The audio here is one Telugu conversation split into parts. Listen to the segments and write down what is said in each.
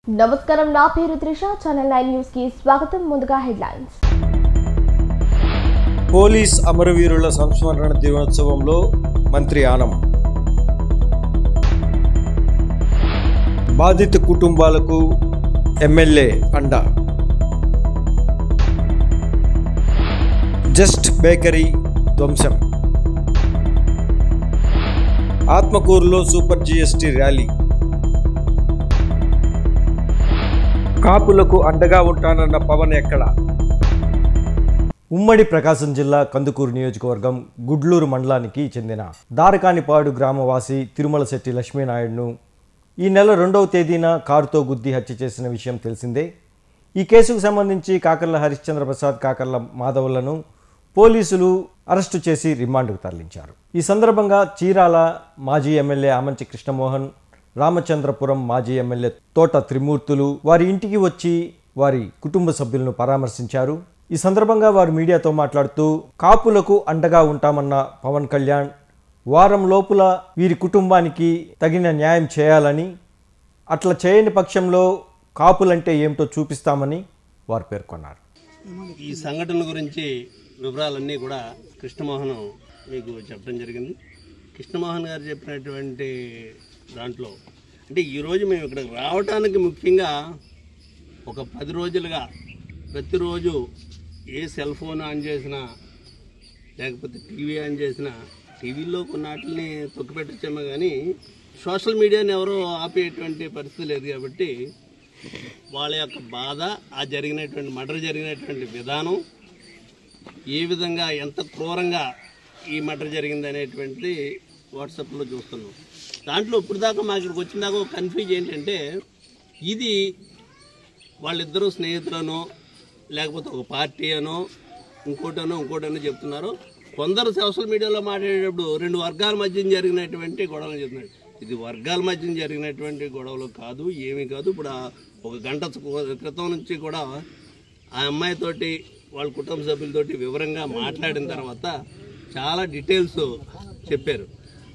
నమస్కారం, నా పేరు త్రిష. ఛానల్ 9 న్యూస్ కి స్వాగతం. ముందుగా హెడ్లైన్స్. పోలీస్ అమరవీరుల సంస్మరణ దినోత్సవంలో మంత్రి ఆనం. బాధిత కుటుంబాలకు ఎమ్మెల్యే అండ. జస్ట్ బేకరీ ధ్వంసం. ఆత్మకూరులో సూపర్ జీఎస్టీ ర్యాలీ. కాపులకు అండగా ఉంటానన్న పవన్ ఎక్కడ? ఉమ్మడి ప్రకాశం జిల్లా కందుకూరు నియోజకవర్గం గుడ్లూరు మండలానికి చెందిన దారకానిపాడు గ్రామవాసి తిరుమలశెట్టి లక్ష్మీనాయుడును ఈ నెల 2వ తేదీన కారుతో గుద్ది హత్య చేసిన విషయం తెలిసిందే. ఈ కేసుకు సంబంధించి కాకర్ల హరిశ్చంద్రప్రసాద్, కాకర్ల మాధవులను పోలీసులు అరెస్టు చేసి రిమాండ్కు తరలించారు. ఈ సందర్భంగా చీరాల మాజీ ఎమ్మెల్యే ఆమంచి కృష్ణమోహన్, రామచంద్రపురం మాజీ ఎమ్మెల్యే తోట త్రిమూర్తులు వారి ఇంటికి వచ్చి వారి కుటుంబ సభ్యులను పరామర్శించారు. ఈ సందర్భంగా వారు మీడియాతో మాట్లాడుతూ, కాపులకు అండగా ఉంటామన్న పవన్ కళ్యాణ్ వారం లోపల వీరి కుటుంబానికి తగిన న్యాయం చేయాలని, అట్లా చేయని పక్షంలో కాపులంటే ఏమిటో చూపిస్తామని వారు పేర్కొన్నారు. ఈ సంఘటన గురించి వివరాలన్నీ కూడా కృష్ణమోహన్ మీకు చెప్పడం జరిగింది. కృష్ణమోహన్ గారు చెప్పినటువంటి దాంట్లో అంటే ఈరోజు మేము ఇక్కడికి రావడానికి ముఖ్యంగా ఒక 10 రోజులుగా ప్రతిరోజు ఏ సెల్ ఫోన్ ఆన్ చేసినా లేకపోతే టీవీ ఆన్ చేసినా టీవీలో కొన్నాటిని తొక్కిపెట్టచ్చామో కానీ సోషల్ మీడియాని ఎవరో ఆపేటువంటి పరిస్థితి లేదు. కాబట్టి వాళ్ళ యొక్క బాధ, ఆ జరిగినటువంటి మర్డర్ జరిగినటువంటి విధానం, ఏ విధంగా ఎంత క్రూరంగా ఈ మర్డర్ జరిగింది అనేటువంటిది వాట్సాప్లో చూస్తున్నాం. దాంట్లో ఇప్పుడు దాకా మాకు ఇక్కడికి వచ్చిన దాకా ఒక కన్ఫ్యూజ్ ఏంటంటే, ఇది వాళ్ళిద్దరూ స్నేహితులనో లేకపోతే ఒక పార్టీ అనో ఇంకోటనో చెప్తున్నారు. కొందరు సోషల్ మీడియాలో మాట్లాడేటప్పుడు 2 వర్గాల మధ్య జరిగినటువంటి గొడవలు చెప్తున్నారు. ఇది వర్గాల మధ్య జరిగినటువంటి గొడవలు కాదు, ఏమీ కాదు. ఇప్పుడు ఒక గంట క్రితం నుంచి కూడా ఆ అమ్మాయితోటి వాళ్ళ కుటుంబ సభ్యులతోటి వివరంగా మాట్లాడిన తర్వాత చాలా డీటెయిల్స్ చెప్పారు.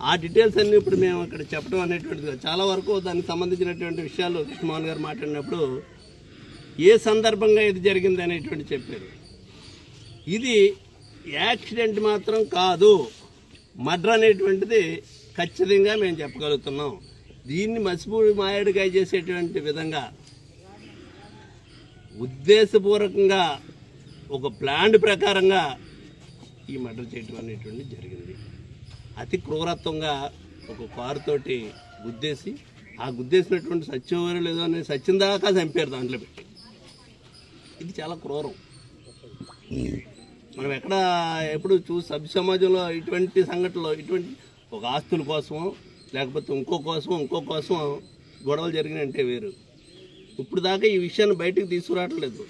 ఆ డీటెయిల్స్ అన్నీ ఇప్పుడు మేము ఇక్కడ చెప్పడం అనేటువంటిది చాలా వరకు దానికి సంబంధించినటువంటి విషయాలు కృష్ణమోహన్ గారు మాట్లాడినప్పుడు ఏ సందర్భంగా ఇది జరిగింది అనేటువంటి చెప్పారు. ఇది యాక్సిడెంట్ మాత్రం కాదు, మర్డర్ అనేటువంటిది ఖచ్చితంగా మేము చెప్పగలుగుతున్నాం. దీన్ని మసిపూడి మాయేడుకాయ చేసేటువంటి విధంగా ఉద్దేశపూర్వకంగా ఒక ప్లాన్ ప్రకారంగా ఈ మర్డర్ చేయడం అనేటువంటి జరిగింది. అతి క్రూరత్వంగా ఒక కారుతోటి గుద్దేసి, ఆ గుద్దేసినటువంటి సత్యవారు లేదో అని సత్యం దాకా చంపారు దాంట్లో పెట్టి. ఇది చాలా క్రూరం. మనం ఎప్పుడు సభ్య సమాజంలో ఇటువంటి సంఘటనలో ఇటువంటి ఒక ఆస్తుల కోసమో లేకపోతే ఇంకో కోసం గొడవలు జరిగినంటే వేరు. ఇప్పుడు దాకా ఈ విషయాన్ని బయటకు తీసుకురావట్లేదు.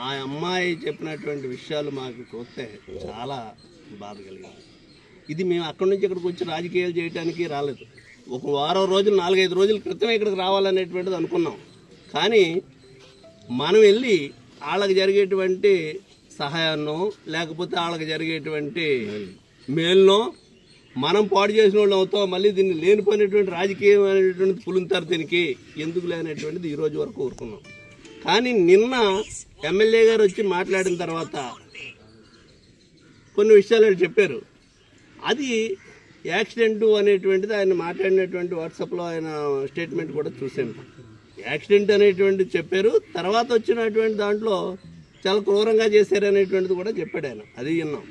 ఆ అమ్మాయి చెప్పినటువంటి విషయాలు మాకు చూస్తే చాలా బాధ కలిగింది. ఇది మేము అక్కడి నుంచి ఇక్కడికి వచ్చి రాజకీయాలు చేయడానికి రాలేదు. ఒక వారం రోజులు 4-5 రోజుల క్రితం ఇక్కడికి రావాలనేటువంటిది అనుకున్నాం. కానీ మనం వెళ్ళి వాళ్ళకి జరిగేటువంటి సహాయాన్నో లేకపోతే వాళ్ళకి జరిగేటువంటి మేలునో మనం పాడు చేసిన వాళ్ళు అవుతాం. మళ్ళీ దీన్ని లేనిపోయినటువంటి రాజకీయం అనేటువంటిది పులుంతారు దీనికి ఎందుకు లేనటువంటిది ఈ రోజు వరకు ఊరుకున్నాం. కానీ నిన్న ఎమ్మెల్యే గారు వచ్చి మాట్లాడిన తర్వాత కొన్ని విషయాలు చెప్పారు. అది యాక్సిడెంట్ అనేటువంటిది ఆయన మాట్లాడినటువంటి వాట్సాప్లో ఆయన స్టేట్మెంట్ కూడా చూసాను. యాక్సిడెంట్ అనేటువంటిది చెప్పారు. తర్వాత వచ్చినటువంటి దాంట్లో చాలా క్రూరంగా చేశారనేటువంటిది కూడా చెప్పాడు ఆయన, అది విన్నాం.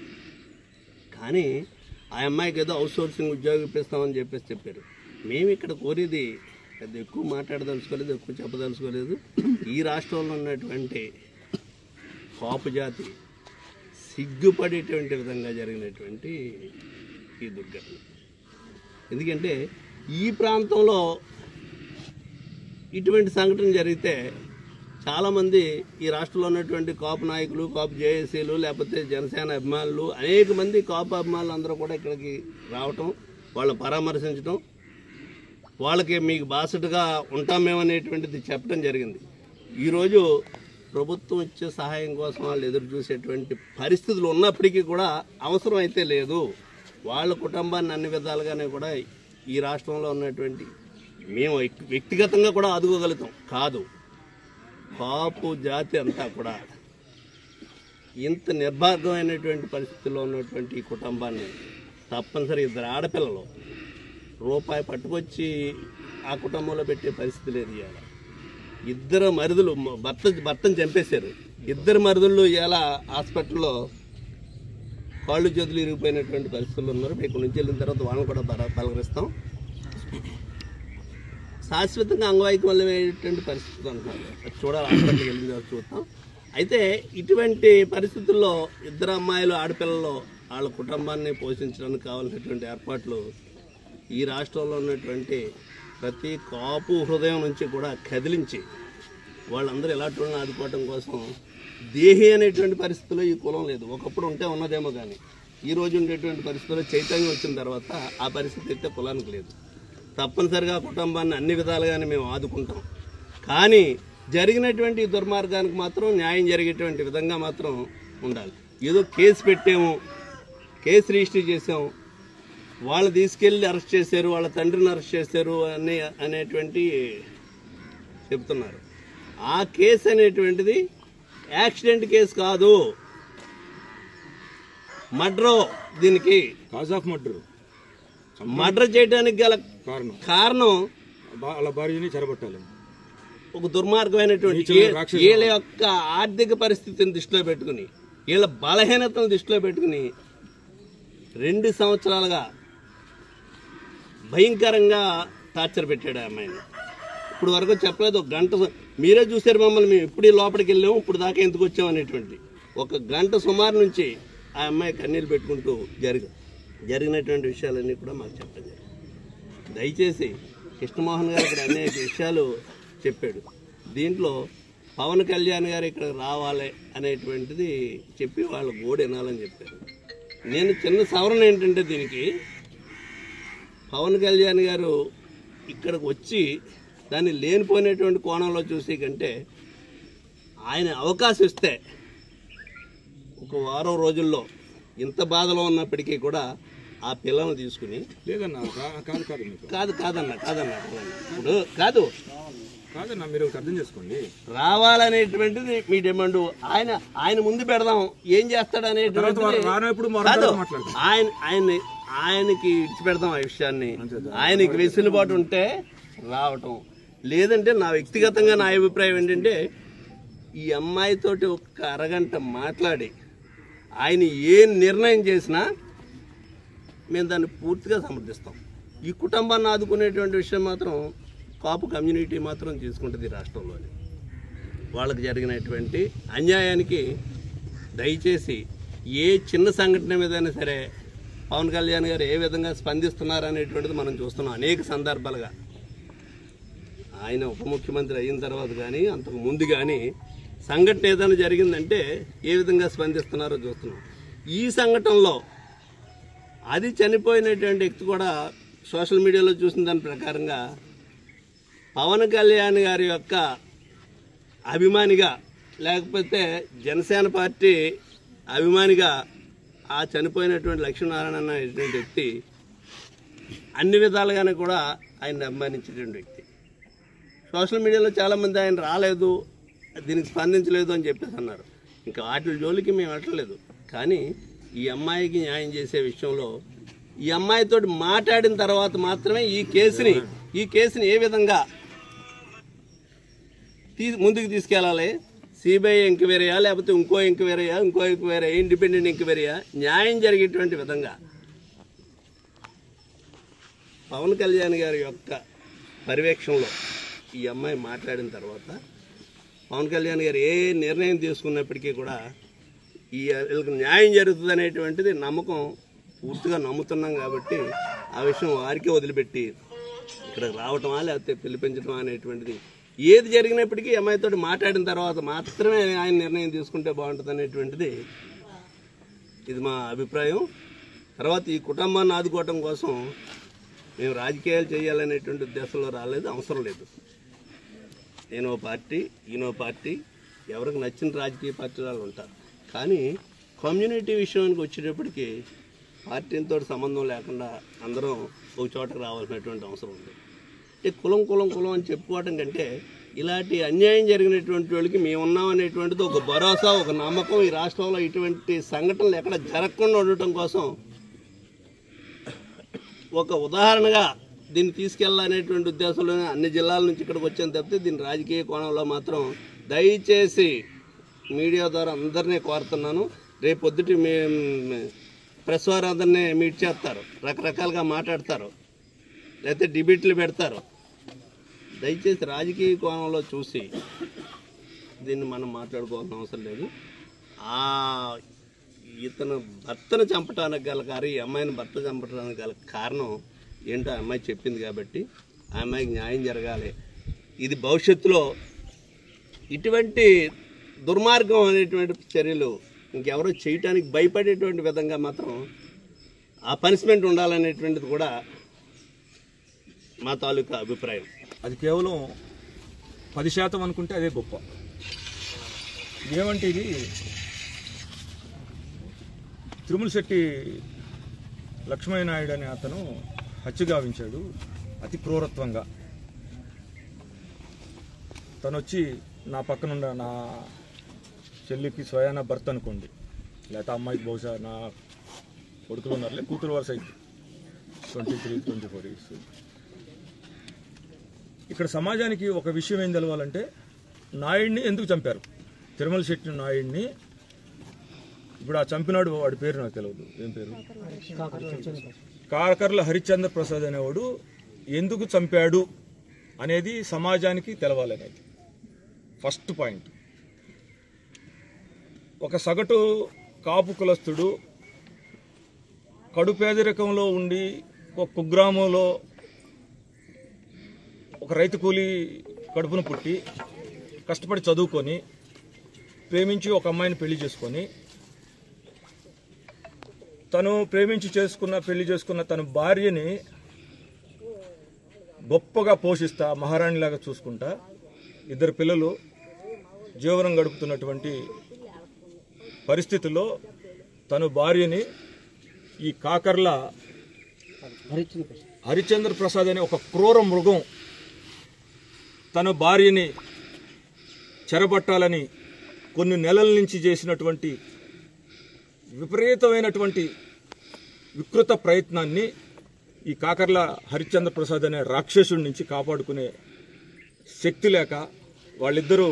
కానీ ఆ అమ్మాయికి ఏదో అవుట్ సోర్సింగ్ ఉద్యోగం ఇప్పిస్తామని చెప్పారు. మేము ఇక్కడ కోరేది అది ఎక్కువ మాట్లాడదలుచుకోలేదు, ఎక్కువ చెప్పదలుచుకోలేదు. ఈ రాష్ట్రంలో ఉన్నటువంటి కాపు జాతి సిగ్గుపడేటువంటి విధంగా జరిగినటువంటి ఈ దుర్ఘటన. ఎందుకంటే ఈ ప్రాంతంలో ఇటువంటి సంఘటన జరిగితే చాలామంది ఈ రాష్ట్రంలో ఉన్నటువంటి కాపు నాయకులు, కాపు జేఏసీలు, లేకపోతే జనసేన అభిమానులు, అనేక మంది కాపు అభిమానులు అందరూ కూడా ఇక్కడికి రావటం, వాళ్ళని పరామర్శించడం, వాళ్ళకి మీకు బాసటగా ఉంటామేమనేటువంటిది చెప్పడం జరిగింది. ఈరోజు ప్రభుత్వం ఇచ్చే సహాయం కోసం వాళ్ళు ఎదురు చూసేటువంటి పరిస్థితులు ఉన్నప్పటికీ కూడా అవసరం అయితే లేదు. వాళ్ళ కుటుంబాన్ని అన్ని విధాలుగానే కూడా ఈ రాష్ట్రంలో ఉన్నటువంటి మేము వ్యక్తిగతంగా కూడా ఆదుకోగలుగుతాం కాదు. కాపు జాతి అంతా కూడా ఇంత నిర్భాగ్యమైనటువంటి పరిస్థితుల్లో ఉన్నటువంటి ఈ కుటుంబాన్ని తప్పనిసరి 2 ఆడపిల్లలు రూపాయి పట్టుకొచ్చి ఆ కుటుంబంలో పెట్టే పరిస్థితి లేదు. ఇవాళ 2 మరుదులు భర్తను చంపేశారు. 2 మరుదులు ఇవాళ హాస్పిటల్లో కాళ్ళు చేతులు ఇరిగిపోయినటువంటి పరిస్థితులు ఉన్నారు. ఇక్కడ నుంచి వెళ్ళిన తర్వాత వాళ్ళని కూడా పలకరిస్తాం. శాశ్వతంగా అంగవైకల్యమైనటువంటి పరిస్థితులు అంటున్నారు. అది చూడాలి, హాస్పిటల్కి వెళ్ళిన తర్వాత చూద్దాం. అయితే ఇటువంటి పరిస్థితుల్లో 2 అమ్మాయిలు ఆడపిల్లలు వాళ్ళ కుటుంబాన్ని పోషించడానికి కావాల్సినటువంటి ఏర్పాట్లు ఈ రాష్ట్రంలో ఉన్నటువంటి ప్రతి కాపు హృదయం నుంచి కూడా కదిలించి వాళ్ళందరూ ఎలాంటి వాళ్ళని ఆదుకోవడం కోసం దేహి అనేటువంటి పరిస్థితుల్లో ఈ కులం లేదు. ఒకప్పుడు ఉంటే ఉన్నదేమో కానీ ఈ రోజు ఉండేటువంటి పరిస్థితుల్లో చైతన్యం వచ్చిన తర్వాత ఆ పరిస్థితి అయితే కులానికి లేదు. తప్పనిసరిగా కుటుంబాన్ని అన్ని విధాలుగానే మేము ఆదుకుంటాం. కానీ జరిగినటువంటి దుర్మార్గానికి మాత్రం న్యాయం జరిగేటువంటి విధంగా మాత్రం ఉండాలి. ఏదో కేసు పెట్టాము, కేసు రిజిస్టర్ చేసాము, వాళ్ళు తీసుకెళ్ళి అరెస్ట్ చేశారు, వాళ్ళ తండ్రిని అరెస్ట్ చేశారు అనేటువంటి చెప్తున్నారు. ఆ కేసు అనేటువంటిది యాక్సిడెంట్ కేసు కాదు, మర్డర్. దీనికి కాజ్ ఆఫ్ మర్డర్ చేయడానికి గల కారణం వాళ్ళ భార్యని చెరబట్టాలి. ఒక దుర్మార్గమైనటువంటి వీళ్ళ యొక్క ఆర్థిక పరిస్థితిని దృష్టిలో పెట్టుకుని, వీళ్ళ బలహీనతను దృష్టిలో పెట్టుకుని 2 సంవత్సరాలుగా భయంకరంగా టార్చర్ పెట్టాడు ఆ అమ్మాయిని. ఇప్పుడు వరకు చెప్పలేదు. 1 గంట మీరే చూశారు మమ్మల్ని, మేము ఇప్పుడు లోపలికి వెళ్ళాము, ఇప్పుడు దాకా ఎందుకు వచ్చాము అనేటువంటి 1 గంట సుమారు నుంచి ఆ అమ్మాయి కన్నీళ్ళు పెట్టుకుంటూ జరిగినటువంటి విషయాలన్నీ కూడా మాకు చెప్పడం జరిగింది. దయచేసి కృష్ణమోహన్ గారు ఇక్కడ అనేక విషయాలు చెప్పాడు. దీంట్లో పవన్ కళ్యాణ్ గారు ఇక్కడ రావాలి అనేటువంటిది చెప్పి వాళ్ళ గోడు వినాలని చెప్పారు. నేను చిన్న సవరణ ఏంటంటే దీనికి పవన్ కళ్యాణ్ గారు ఇక్కడికి వచ్చి దాన్ని లేనిపోయినటువంటి కోణంలో చూసే కంటే ఆయన అవకాశం ఇస్తే 1 వారం రోజుల్లో ఇంత బాధలో ఉన్నప్పటికీ కూడా ఆ పిల్లలను తీసుకుని లేదన్నా కాదన్నా ఇప్పుడు కాదన్నా మీరు అర్థం చేసుకోండి, రావాలనేటువంటిది మీ డిమాండ్. ఆయన ముందు పెడదాం, ఏం చేస్తాడు అనేటువంటి ఆయనకి ఇచ్చి పెడదాం ఆ విషయాన్ని. ఆయనకి వెసులుబాటు ఉంటే రావటం, లేదంటే నా వ్యక్తిగతంగా నా అభిప్రాయం ఏంటంటే ఈ అమ్మాయితోటి 1 అరగంట మాట్లాడి ఆయన ఏ నిర్ణయం చేసినా మేము దాన్ని పూర్తిగా సమర్థిస్తాం. ఈ కుటుంబాన్ని ఆదుకునేటువంటి విషయం మాత్రం కాపు కమ్యూనిటీ మాత్రం తీసుకుంటుంది రాష్ట్రంలోని. వాళ్ళకి జరిగినటువంటి అన్యాయానికి దయచేసి ఏ చిన్న సంఘటన మీదైనా సరే పవన్ కళ్యాణ్ గారు ఏ విధంగా స్పందిస్తున్నారు అనేటువంటిది మనం చూస్తున్నాం అనేక సందర్భాలుగా. ఆయన ఉప ముఖ్యమంత్రి అయిన తర్వాత కానీ అంతకు ముందు కానీ సంఘటన ఏదైనా జరిగిందంటే ఏ విధంగా స్పందిస్తున్నారో చూస్తున్నాం. ఈ సంఘటనలో అది చనిపోయినటువంటి వ్యక్తి కూడా సోషల్ మీడియాలో చూసిన దాని ప్రకారంగా పవన్ కళ్యాణ్ గారి యొక్క అభిమానిగా లేకపోతే జనసేన పార్టీ అభిమానిగా ఆ చనిపోయినటువంటి లక్ష్మీనారాయణ అనేటువంటి వ్యక్తి అన్ని విధాలుగానే కూడా ఆయన అభిమానించేటువంటి వ్యక్తి. సోషల్ మీడియాలో చాలామంది ఆయన రాలేదు, దీనికి స్పందించలేదు అని చెప్పేసి అన్నారు. ఇంకా వాటి జోలికి మేము వెళ్ళలేదు. కానీ ఈ అమ్మాయికి న్యాయం చేసే విషయంలో ఈ అమ్మాయితో మాట్లాడిన తర్వాత మాత్రమే ఈ కేసుని ఏ విధంగా ముందుకు తీసుకెళ్ళాలి, సిబిఐ ఎంక్వైరీయా లేకపోతే ఇంకో ఎంక్వైరీయా ఇండిపెండెంట్ ఎంక్వైరీయా, న్యాయం జరిగేటువంటి విధంగా పవన్ కళ్యాణ్ గారి యొక్క పర్యవేక్షణలో ఈ అమ్మాయి మాట్లాడిన తర్వాత పవన్ కళ్యాణ్ గారు ఏ నిర్ణయం తీసుకున్నప్పటికీ కూడా వీళ్ళకి న్యాయం జరుగుతుంది అనేటువంటిది నమ్మకం పూర్తిగా నమ్ముతున్నాం. కాబట్టి ఆ విషయం వారికే వదిలిపెట్టి ఇక్కడికి రావటమా లేకపోతే పిలిపించడమా అనేటువంటిది ఏది జరిగినప్పటికీ అమ్మాయితో మాట్లాడిన తర్వాత మాత్రమే ఆయన నిర్ణయం తీసుకుంటే బాగుంటుంది అనేటువంటిది ఇది మా అభిప్రాయం. తర్వాత ఈ కుటుంబాన్ని ఆదుకోవటం కోసం మేము రాజకీయాలు చేయాలనేటువంటి ఉద్దేశంలో రాలేదు, అవసరం లేదు. నేనో పార్టీ ఈయనో పార్టీ, ఎవరికి నచ్చిన రాజకీయ పార్టీ వాళ్ళు ఉంటారు. కానీ కమ్యూనిటీ విషయానికి వచ్చేటప్పటికి పార్టీతో సంబంధం లేకుండా అందరం ఒక చోటకు రావాల్సినటువంటి అవసరం ఉంది. కులం కులం కులం అని చెప్పుకోవడం కంటే ఇలాంటి అన్యాయం జరిగినటువంటి వాళ్ళకి మేమున్నాం అనేటువంటిది ఒక భరోసా, ఒక నమ్మకం. ఈ రాష్ట్రంలో ఇటువంటి సంఘటనలు ఎక్కడ జరగకుండా ఉండటం కోసం ఒక ఉదాహరణగా దీన్ని తీసుకెళ్లాలనేటువంటి ఉద్దేశంలోనే అన్ని జిల్లాల నుంచి ఇక్కడికి వచ్చాను తప్పితే దీని రాజకీయ కోణంలో మాత్రం దయచేసి మీడియా ద్వారా అందరినీ కోరుతున్నాను. రేపు పొద్దుటి ప్రెస్ వారు అందరినీ మీట్ చేస్తారు, రకరకాలుగా మాట్లాడతారు, లేకపోతే డిబేట్లు పెడతారు. దయచేసి రాజకీయ కోణంలో చూసి దీన్ని మనం మాట్లాడుకోవాల్సిన అవసరం లేదు. ఇతను భర్తను చంపడానికి గల కారణం, ఈ అమ్మాయిని భర్త చంపడానికి గల కారణం ఏంటో ఆ అమ్మాయి చెప్పింది కాబట్టి ఆ అమ్మాయికి న్యాయం జరగాలి. ఇది భవిష్యత్తులో ఇటువంటి దుర్మార్గం అనేటువంటి చర్యలు ఇంకెవరో చేయటానికి భయపడేటువంటి విధంగా మాత్రం ఆ పనిష్మెంట్ ఉండాలనేటువంటిది కూడా మా తాలూకా అభిప్రాయం. అది కేవలం 10% అనుకుంటే అదే గొప్ప. ఏమంటే ఇది తిరుమలశెట్టి లక్ష్మీనాయుడు అనే అతను హత్య గావించాడు అతి క్రూరత్వంగా. తను వచ్చి నా పక్కనున్న నా చెల్లికి స్వయాన భర్త అనుకోండి, లేకపోతే అమ్మాయికి బహుశా నా కొడుకులు ఉన్నారులే, కూతురు వరుస అయితే 23-24 ఇయర్స్. ఇక్కడ సమాజానికి ఒక విషయం ఏం తెలవాలంటే, నాయుడిని ఎందుకు చంపారు, తిరుమలశెట్టి నాయుడిని. ఇప్పుడు ఆ చంపినాడు వాడి పేరు నాకు తెలియదు, ఏం పేరు, కాకర్ల హరిశ్చంద్ర ప్రసాద్ అనేవాడు ఎందుకు చంపాడు అనేది సమాజానికి తెలవాలనేది ఫస్ట్ పాయింట్. ఒక సగటు కాపు కులస్తుడు కడు పేదరికంలో ఉండి ఒక కుగ్రామంలో ఒక రైతు కూలి కడుపును పుట్టి కష్టపడి చదువుకొని ప్రేమించి ఒక అమ్మాయిని పెళ్లి చేసుకొని తను ప్రేమించి పెళ్లి చేసుకున్న తన భార్యని గొప్పగా పోషిస్తా మహారాణిలాగా చూసుకుంటా 2 పిల్లలు జీవనం గడుపుతున్నటువంటి పరిస్థితుల్లో తను భార్యని ఈ కాకర్ల హరిశ్చంద్ర ప్రసాద్ అనే ఒక క్రూర మృగం తన భార్యని చెరబట్టాలని కొన్ని నెలల నుంచి చేసినటువంటి విపరీతమైనటువంటి వికృత ప్రయత్నాన్ని ఈ కాకర్ల హరిశ్చంద్ర ప్రసాద్ అనే రాక్షసుడి నుంచి కాపాడుకునే శక్తి లేక వాళ్ళిద్దరూ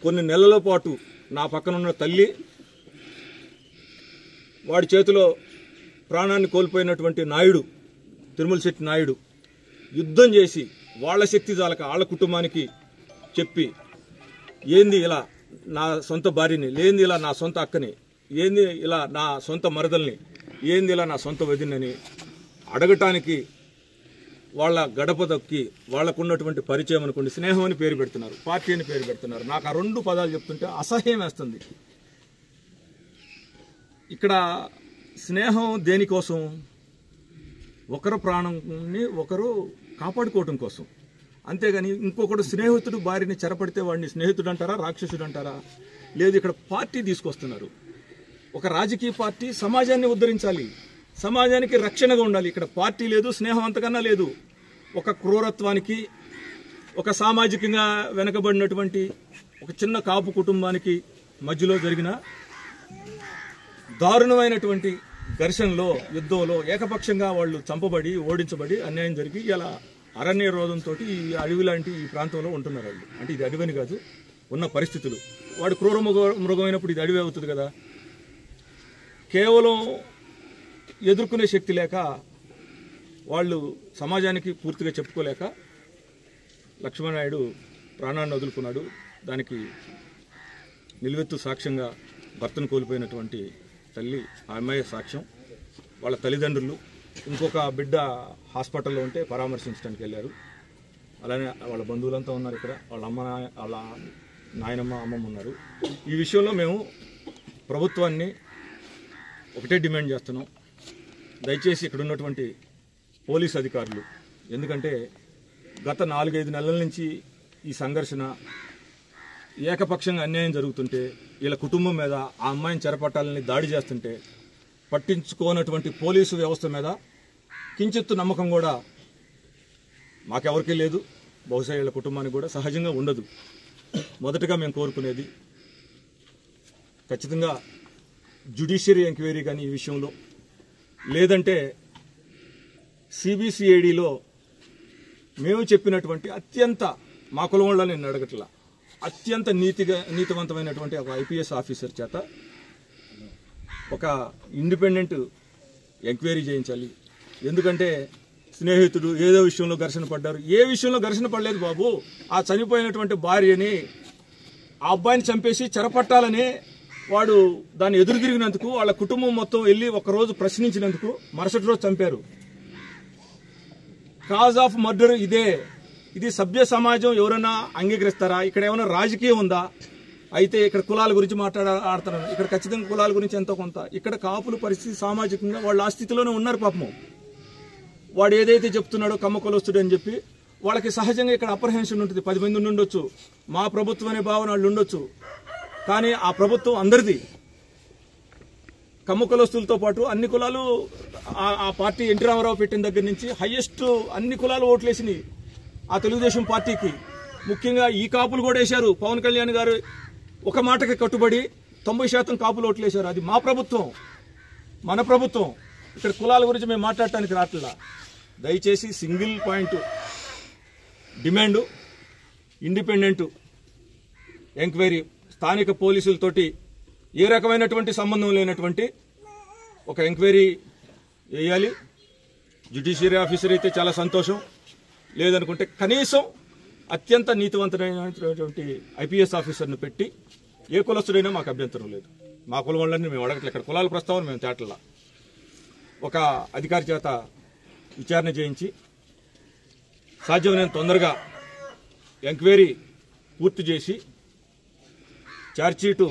కొన్ని నెలల పాటు నా పక్కనున్న తల్లి, వాడి చేతిలో ప్రాణాన్ని కోల్పోయినటువంటి నాయుడు, తిరుమలశెట్టి నాయుడు యుద్ధం చేసి వాళ్ళ శక్తి చాలక వాళ్ళ కుటుంబానికి చెప్పి, ఏంది ఇలా నా సొంత భార్యని, లేనిది ఇలా నా సొంత అక్కని, ఏంది ఇలా నా సొంత మరదల్ని, ఏంది ఇలా నా సొంత వదినని అడగటానికి వాళ్ళ గడప దక్కి వాళ్లకున్నటువంటి పరిచయం అనుకోండి, స్నేహం అని పేరు పెడుతున్నారు, పార్టీ అని పేరు పెడుతున్నారు. నాకు ఆ 2 పదాలు చెప్తుంటే అసహ్యం వేస్తుంది. ఇక్కడ స్నేహం దేనికోసం? ఒకరు ప్రాణాన్ని ఒకరు కాపాడుకోవటం కోసం. అంతేగాని ఇంకొకడు స్నేహితుడు భార్యని చెరపడితే వాడిని స్నేహితుడు అంటారా, రాక్షసుడు అంటారా? లేదు, ఇక్కడ పార్టీ తీసుకొస్తున్నారు. ఒక రాజకీయ పార్టీ సమాజాన్ని ఉద్ధరించాలి, సమాజానికి రక్షణగా ఉండాలి. ఇక్కడ పార్టీ లేదు, స్నేహం అంతకన్నా లేదు. ఒక క్రూరత్వానికి, ఒక సామాజికంగా వెనకబడినటువంటి ఒక చిన్న కాపు కుటుంబానికి మధ్యలో జరిగిన దారుణమైనటువంటి ఘర్షణలో, యుద్ధంలో ఏకపక్షంగా వాళ్ళు చంపబడి, ఓడించబడి, అన్యాయం జరిగి ఇలా అరణ్య రోధంతో ఈ అడవి లాంటి ఈ ప్రాంతంలో ఉంటున్నారు వాళ్ళు. అంటే ఇది అడవిని కాదు, ఉన్న పరిస్థితులు. వాడు క్రూర మృగమైనప్పుడు ఇది అడవి అవుతుంది కదా. కేవలం ఎదుర్కొనే శక్తి లేక, వాళ్ళు సమాజానికి పూర్తిగా చెప్పుకోలేక లక్ష్మీనాయుడు ప్రాణాన్ని వదులుకున్నాడు. దానికి నిలువెత్తు సాక్ష్యంగా భర్తను కోల్పోయినటువంటి తల్లి, ఆ అమ్మాయి సాక్ష్యం. వాళ్ళ తల్లిదండ్రులు, ఇంకొక బిడ్డ హాస్పిటల్లో ఉంటే పరామర్శించడానికి వెళ్ళారు. అలానే వాళ్ళ బంధువులంతా ఉన్నారు ఇక్కడ. వాళ్ళ నాయనమ్మ, అమ్మమ్మ ఉన్నారు. ఈ విషయంలో మేము ప్రభుత్వాన్ని ఒకటే డిమాండ్ చేస్తున్నాం. దయచేసి ఇక్కడ ఉన్నటువంటి పోలీస్ అధికారులు, ఎందుకంటే గత 4-5 నెలల నుంచి ఈ సంఘర్షణ ఏకపక్షంగా అన్యాయం జరుగుతుంటే, వీళ్ళ కుటుంబం మీద ఆ అమ్మాయిని చెరపట్టాలని దాడి చేస్తుంటే పట్టించుకోనటువంటి పోలీసు వ్యవస్థ మీద కించిత్తు నమ్మకం కూడా మాకెవరికీ లేదు, బహుశా వీళ్ళ కుటుంబానికి కూడా సహజంగా ఉండదు. మొదటగా మేము కోరుకునేది ఖచ్చితంగా జ్యుడిషియరీ ఎంక్వైరీ కానీ ఈ విషయంలో, లేదంటే సిబిసిఐడిలో మేము చెప్పినటువంటి అత్యంత, మా కులం వల్ల నేను అడగట్లా, అత్యంత నీతివంతమైనటువంటి ఒక ఐపీఎస్ ఆఫీసర్ చేత ఒక ఇండిపెండెంట్ ఎంక్వైరీ చేయించాలి. ఎందుకంటే స్నేహితుడు ఏదో విషయంలో ఘర్షణ పడ్డారు, ఏ విషయంలో ఘర్షణ పడలేదు బాబు. ఆ చనిపోయినటువంటి భార్యని, ఆ అబ్బాయిని చంపేసి చెరపట్టాలని వాడు దాన్ని ఎదురు తిరిగినందుకు వాళ్ళ కుటుంబం మొత్తం వెళ్ళి ఒకరోజు ప్రశ్నించినందుకు మరుసటి రోజు చంపారు. కాజ్ ఆఫ్ మర్డర్ ఇదే. ఇది సభ్య సమాజం ఎవరైనా అంగీకరిస్తారా? ఇక్కడ ఏమైనా రాజకీయం ఉందా? అయితే ఇక్కడ కులాల గురించి ఆడుతున్నారు. ఇక్కడ ఖచ్చితంగా కులాల గురించి ఎంతో కొంత. ఇక్కడ కాపుల పరిస్థితి సామాజికంగా వాళ్ళు ఆ స్థితిలోనే ఉన్నారు పాపము. వాడు ఏదైతే చెప్తున్నాడో కమ్మ కులస్తుడు అని చెప్పి వాళ్ళకి సహజంగా ఇక్కడ అప్రహెన్షన్ ఉంటుంది. 10 మంది ఉండొచ్చు, మా ప్రభుత్వం అనే భావన వాళ్ళు ఉండొచ్చు, కానీ ఆ ప్రభుత్వం అందరిది. కమ్మ కులస్తులతో పాటు అన్ని కులాలు, ఆ పార్టీ ఎన్టీ రామారావు పెట్టిన దగ్గర నుంచి హైయెస్ట్ అన్ని కులాలు ఓట్లేసినాయి ఆ తెలుగుదేశం పార్టీకి. ముఖ్యంగా ఈ కాపులు కూడా వేశారు. పవన్ కళ్యాణ్ గారు ఒక మాటకి కట్టుబడి 90% కాపులు ఓట్లేశారు. అది మా ప్రభుత్వం, మన ప్రభుత్వం. ఇక్కడ కులాల గురించి మేము మాట్లాడటానికి రావట్లా. దయచేసి single point demand, independent enquiry, స్థానిక పోలీసులతోటి ఏ రకమైనటువంటి సంబంధం లేనటువంటి ఒక ఎంక్వైరీ వేయాలి. జ్యుడిషియరీ ఆఫీసర్ అయితే చాలా సంతోషం, లేదనుకుంటే కనీసం అత్యంత నీతివంతమైనటువంటి ఐపీఎస్ ఆఫీసర్ను పెట్టి, ఏ కులస్తుడైనా మాకు అభ్యంతరం లేదు. మా కులం వాళ్ళని మేము అడగట్లేదు. ఇక్కడ కులాల ప్రస్తావన మేము తేటల్లా. ఒక అధికారి చేత విచారణ చేయించి సాధ్యమైనంత తొందరగా ఎంక్వైరీ పూర్తి చేసి ఛార్జ్షీటు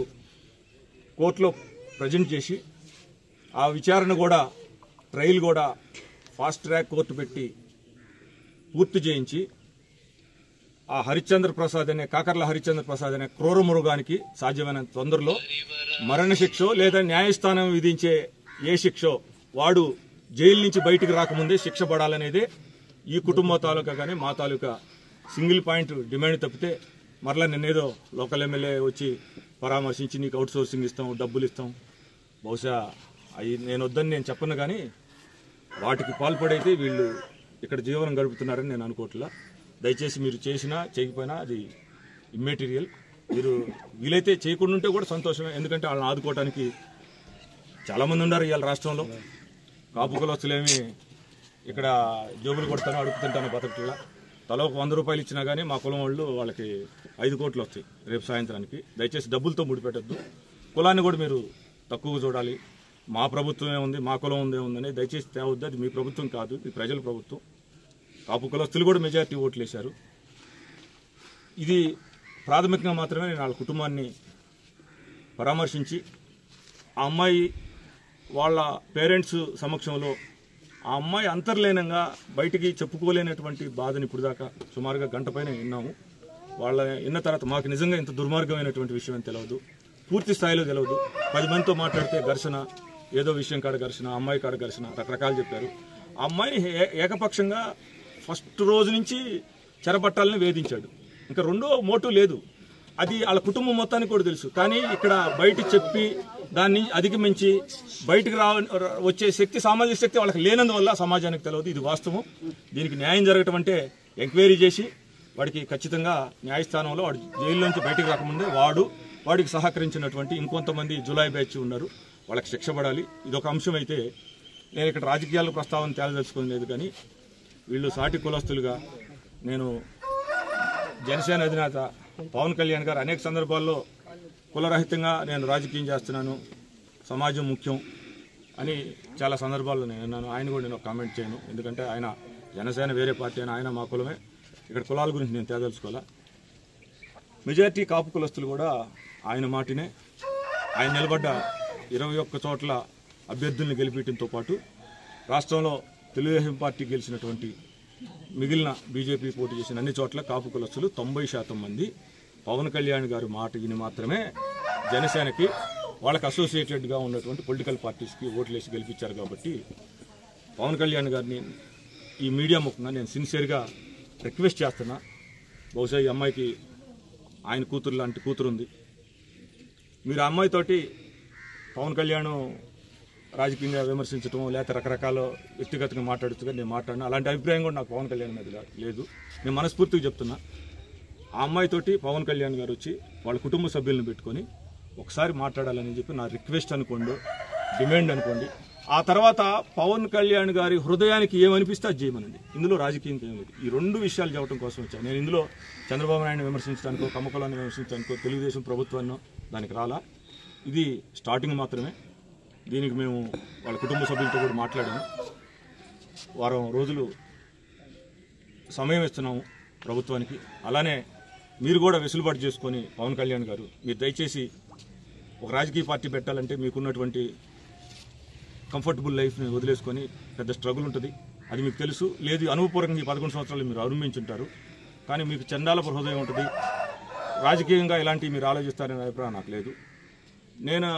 కోర్టులో ప్రజెంట్ చేసి, ఆ విచారణ కూడా, ట్రయల్ కూడా ఫాస్ట్ ట్రాక్ కోర్టు పెట్టి పూర్తి చేయించి, ఆ హరిశ్చంద్ర ప్రసాద్ అనే, కాకర్ల హరిశ్చంద్ర ప్రసాద్ అనే క్రూర మృగానికి సాధ్యమైనంత తొందరలో మరణశిక్షో లేదా న్యాయస్థానం విధించే ఏ శిక్షో వాడు జైలు నుంచి బయటికి రాకముందే శిక్ష పడాలనేదే ఈ కుటుంబ తాలూకా కానీ మా తాలూకా సింగిల్ పాయింట్ డిమాండ్. తప్పితే మరలా నిన్నేదో లోకల్ ఎమ్మెల్యే వచ్చి పరామర్శించి నీకు అవుట్ సోర్సింగ్ ఇస్తాం, డబ్బులు ఇస్తాం, బహుశా అవి నేను వద్దని నేను చెప్పను, కానీ వాటికి పాల్పడైతే వీళ్ళు ఇక్కడ జీవనం గడుపుతున్నారని నేను అనుకోవట్లా. దయచేసి మీరు చేసినా చేయకపోయినా అది ఇమ్మెటీరియల్. మీరు వీలైతే చేయకుండా ఉంటే కూడా సంతోషమే, ఎందుకంటే వాళ్ళని ఆదుకోవడానికి చాలామంది ఉన్నారు ఇవాళ రాష్ట్రంలో. కాపు కులస్తులేమి ఇక్కడ జోబులు కొడతానో అడుగుతుంటానో బతకట్లా. తల ఒక 100 రూపాయలు ఇచ్చినా కానీ మా కులం వాళ్ళు వాళ్ళకి 5 కోట్లు వస్తాయి రేపు సాయంత్రానికి. దయచేసి డబ్బులతో ముడిపెట్టద్దు. కులాన్ని కూడా మీరు తక్కువగా చూడాలి. మా ప్రభుత్వమే ఉంది, మా కులం ఉందే ఉందని దయచేసి తేవద్దు. అది మీ ప్రభుత్వం కాదు, ఇది ప్రజల ప్రభుత్వం. కాపు కులస్తులు కూడా మెజారిటీ ఓట్లు వేశారు. ఇది ప్రాథమికంగా మాత్రమే నేను వాళ్ళ కుటుంబాన్ని పరామర్శించి, ఆ అమ్మాయి వాళ్ళ పేరెంట్స్ సమక్షంలో ఆ అమ్మాయి అంతర్లీనంగా బయటికి చెప్పుకోలేనటువంటి బాధని ఇప్పుడు దాకా సుమారుగా గంట పైన విన్నాము. వాళ్ళ విన్న తర్వాత మాకు నిజంగా ఇంత దుర్మార్గమైనటువంటి విషయం అని తెలియదు, పూర్తి స్థాయిలో తెలియదు. 10 మందితో మాట్లాడితే ఘర్షణ, ఏదో విషయం కాడ ఘర్షణ, అమ్మాయి కాడ ఘర్షణ, రకరకాలు చెప్పారు. ఆ అమ్మాయిని ఏకపక్షంగా ఫస్ట్ రోజు నుంచి చెరపట్టాలని వేధించాడు. ఇంకా రెండో మోటివ్ లేదు. అది వాళ్ళ కుటుంబం మొత్తానికి కూడా తెలుసు. కానీ ఇక్కడ బయట చెప్పి దాన్ని అధిగమించి బయటకు వచ్చే శక్తి, సామాజిక శక్తి వాళ్ళకి లేనందువల్ల సమాజానికి తెలియదు. ఇది వాస్తవం. దీనికి న్యాయం జరగటం అంటే ఎంక్వైరీ చేసి వాడికి ఖచ్చితంగా న్యాయస్థానంలో వాడు జైలు నుంచి బయటకు రాకముందే వాడికి సహకరించినటువంటి ఇంకొంతమంది జులై బ్యాచ్ ఉన్నారు, వాళ్ళకి శిక్ష పడాలి. ఇదొక అంశం అయితే నేను ఇక్కడ రాజకీయాల ప్రస్తావన తేల్చదలుచుకోలేదు. లేదు కానీ వీళ్ళు సాటి కులస్తులుగా, నేను జనసేన అధినేత పవన్ కళ్యాణ్ గారు అనేక సందర్భాల్లో కులరహితంగా నేను రాజకీయం చేస్తున్నాను, సమాజం ముఖ్యం అని చాలా సందర్భాల్లో నేను అన్నాను. ఆయన కూడా నేను కామెంట్ చేయను, ఎందుకంటే ఆయన జనసేన వేరే పార్టీ అయినా ఆయన మా కులమే. ఇక్కడ కులాల గురించి నేను తేదలుచుకోవాలా. మెజారిటీ కాపు కులస్తులు కూడా ఆయన మాటినే, ఆయన నిలబడ్డ 21 చోట్ల అభ్యర్థుల్ని గెలిపించడంతో పాటు రాష్ట్రంలో తెలుగుదేశం పార్టీ గెలిచినటువంటి మిగిలిన బీజేపీ పోటీ చేసిన అన్ని చోట్ల కాపు కులస్తులు 90% మంది పవన్ కళ్యాణ్ గారి మాట విని మాత్రమే జనసేనకి, వాళ్ళకి అసోసియేటెడ్గా ఉన్నటువంటి పొలిటికల్ పార్టీస్కి ఓట్లేసి గెలిపించారు. కాబట్టి పవన్ కళ్యాణ్ గారిని ఈ మీడియా ముఖంగా నేను సిన్సియర్గా రిక్వెస్ట్ చేస్తున్నా, బహుశా ఈ అమ్మాయికి ఆయన కూతురు లాంటి కూతురు ఉంది, మీరు ఆ అమ్మాయితోటి పవన్ కళ్యాణ్ రాజకీయంగా విమర్శించడం లేకపోతే రకరకాల వ్యక్తిగతంగా మాట్లాడుతుగా నేను మాట్లాడినా, అలాంటి అభిప్రాయం కూడా నాకు పవన్ కళ్యాణ్ మీద లేదు. నేను మనస్ఫూర్తిగా చెప్తున్నా, ఆ అమ్మాయితోటి పవన్ కళ్యాణ్ గారు వచ్చి వాళ్ళ కుటుంబ సభ్యులను పెట్టుకొని ఒకసారి మాట్లాడాలని చెప్పి నా రిక్వెస్ట్ అనుకోండి, డిమాండ్ అనుకోండి. ఆ తర్వాత పవన్ కళ్యాణ్ గారి హృదయానికి ఏమనిపిస్తే అది చేయమనండి. ఇందులో రాజకీయం ఏం లేదు. ఈ రెండు విషయాలు చెప్పడం కోసం వచ్చాను. నేను ఇందులో చంద్రబాబు నాయుడు విమర్శించడానికో కమ్మకులాన్ని విమర్శించడానికో తెలుగుదేశం ప్రభుత్వాన్ని దానికి రాలా. ఇది స్టార్టింగ్ మాత్రమే. దీనికి మేము వాళ్ళ కుటుంబ సభ్యులతో కూడా మాట్లాడాము. వారం రోజులు సమయం ఇస్తున్నాము ప్రభుత్వానికి. అలానే మీరు కూడా వెసులుబాటు చేసుకొని పవన్ కళ్యాణ్ గారు, మీరు దయచేసి ఒక రాజకీయ పార్టీ పెట్టాలంటే మీకున్నటువంటి కంఫర్టబుల్ లైఫ్ని వదిలేసుకొని పెద్ద స్ట్రగుల్ ఉంటుంది, అది మీకు తెలుసు. లేదు, అనుభవపూర్వకంగా ఈ 11 సంవత్సరాలు మీరు అనుభవించుంటారు. కానీ మీకు చండాలపు హృదయం ఉంటుంది. రాజకీయంగా ఇలాంటివి మీరు ఆలోచిస్తారనే అభిప్రాయం నాకు లేదు. నేను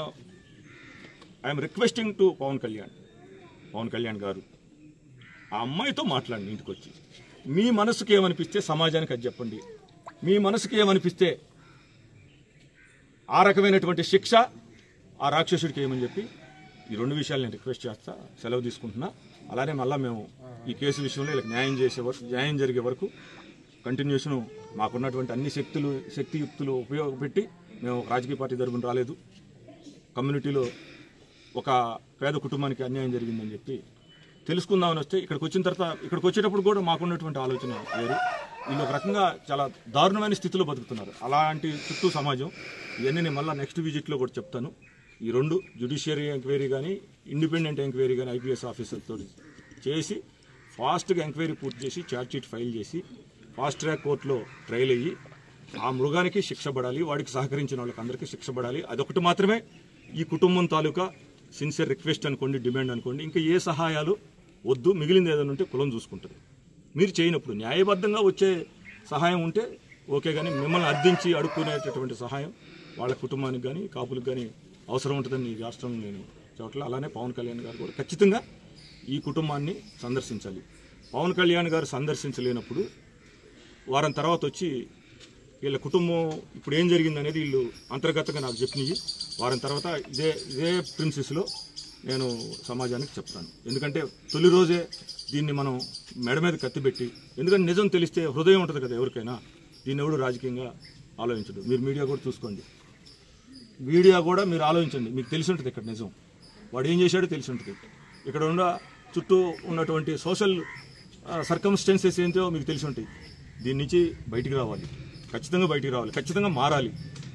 I'm requesting to Pavan Kalyan garu, ఆ అమ్మాయితో మాట్లాడండి. ఇంటికి వచ్చి మీ మనసుకి ఏమనిపిస్తే సమాజానికి అది చెప్పండి. మీ మనసుకి ఏమనిపిస్తే ఆ రకమైనటువంటి శిక్ష ఆ రాక్షసుడికి ఏమని చెప్పి ఈ రెండు విషయాలు నేను రిక్వెస్ట్ చేస్తా. సెలవు తీసుకుంటున్నా. అలానే మళ్ళీ మేము ఈ కేసు విషయంలో ఇలా న్యాయం జరిగే వరకు కంటిన్యూషన్ మాకున్నటువంటి అన్ని శక్తియుక్తులు ఉపయోగపెట్టి మేము ఒక రాజకీయ పార్టీ తరపున రాలేదు. కమ్యూనిటీలో ఒక పేద కుటుంబానికి అన్యాయం జరిగిందని చెప్పి తెలుసుకుందామని వస్తే ఇక్కడికి వచ్చేటప్పుడు కూడా మాకున్నటువంటి ఆలోచన వేరు. వీళ్ళు ఒక రకంగా చాలా దారుణమైన స్థితిలో బతుకుతున్నారు. అలాంటి చుట్టూ సమాజం. ఇవన్నీ నేను మళ్ళీ నెక్స్ట్ విజిట్లో కూడా చెప్తాను. ఈ రెండు జ్యుడిషియరీ ఎంక్వైరీ కానీ ఇండిపెండెంట్ ఎంక్వైరీ కానీ ఐపీఎస్ ఆఫీసర్తో చేసి ఫాస్ట్గా ఎంక్వైరీ పూర్తి చేసి ఛార్జ్షీట్ ఫైల్ చేసి ఫాస్ట్ ట్రాక్ కోర్టులో ట్రయల్ అయ్యి ఆ మృగానికి శిక్ష పడాలి, వాడికి సహకరించిన వాళ్ళకి అందరికీ శిక్ష పడాలి. అదొకటి మాత్రమే ఈ కుటుంబం తాలూకా సిన్సియర్ రిక్వెస్ట్ అనుకోండి, డిమాండ్ అనుకోండి. ఇంకా ఏ సహాయాలు వద్దు. మిగిలింది ఏదైనా ఉంటే కులం చూసుకుంటుంది. మీరు చేయనప్పుడు న్యాయబద్ధంగా వచ్చే సహాయం ఉంటే ఓకే, కానీ మిమ్మల్ని అర్థించి అడుక్కునేటటువంటి సహాయం వాళ్ళ కుటుంబానికి కానీ కాపులకు కానీ అవసరం ఉంటుందని ఈ రాష్ట్రం నేను చెప్పట్లేదు. అలానే పవన్ కళ్యాణ్ గారు కూడా ఖచ్చితంగా ఈ కుటుంబాన్ని సందర్శించాలి. పవన్ కళ్యాణ్ గారు సందర్శించలేనప్పుడు వారం తర్వాత వచ్చి వీళ్ళ కుటుంబం ఇప్పుడు ఏం జరిగింది అనేది వీళ్ళు అంతర్గతంగా నాకు చెప్పినవి వారం తర్వాత ఇదే ప్రిన్సెస్లో నేను సమాజానికి చెప్తాను. ఎందుకంటే తొలి రోజే దీన్ని మనం మెడ మీద కత్తిపెట్టి, ఎందుకంటే నిజం తెలిస్తే హృదయం ఉంటుంది కదా ఎవరికైనా, దీన్ని ఎవడు రాజకీయంగా ఆలోచించడు. మీరు మీడియా కూడా చూసుకోండి, మీడియా కూడా మీరు ఆలోచించండి. మీకు తెలిసి ఉంటుంది ఇక్కడ నిజం, వాడు ఏం చేశాడో తెలిసి ఉంటుంది. ఇక్కడ ఉన్న చుట్టూ ఉన్నటువంటి సోషల్ సర్కమ్స్టెన్సెస్ ఏంటో మీకు తెలిసి ఉంటాయి. దీని నుంచి బయటికి రావాలి, ఖచ్చితంగా బయటికి రావాలి, ఖచ్చితంగా మారాలి.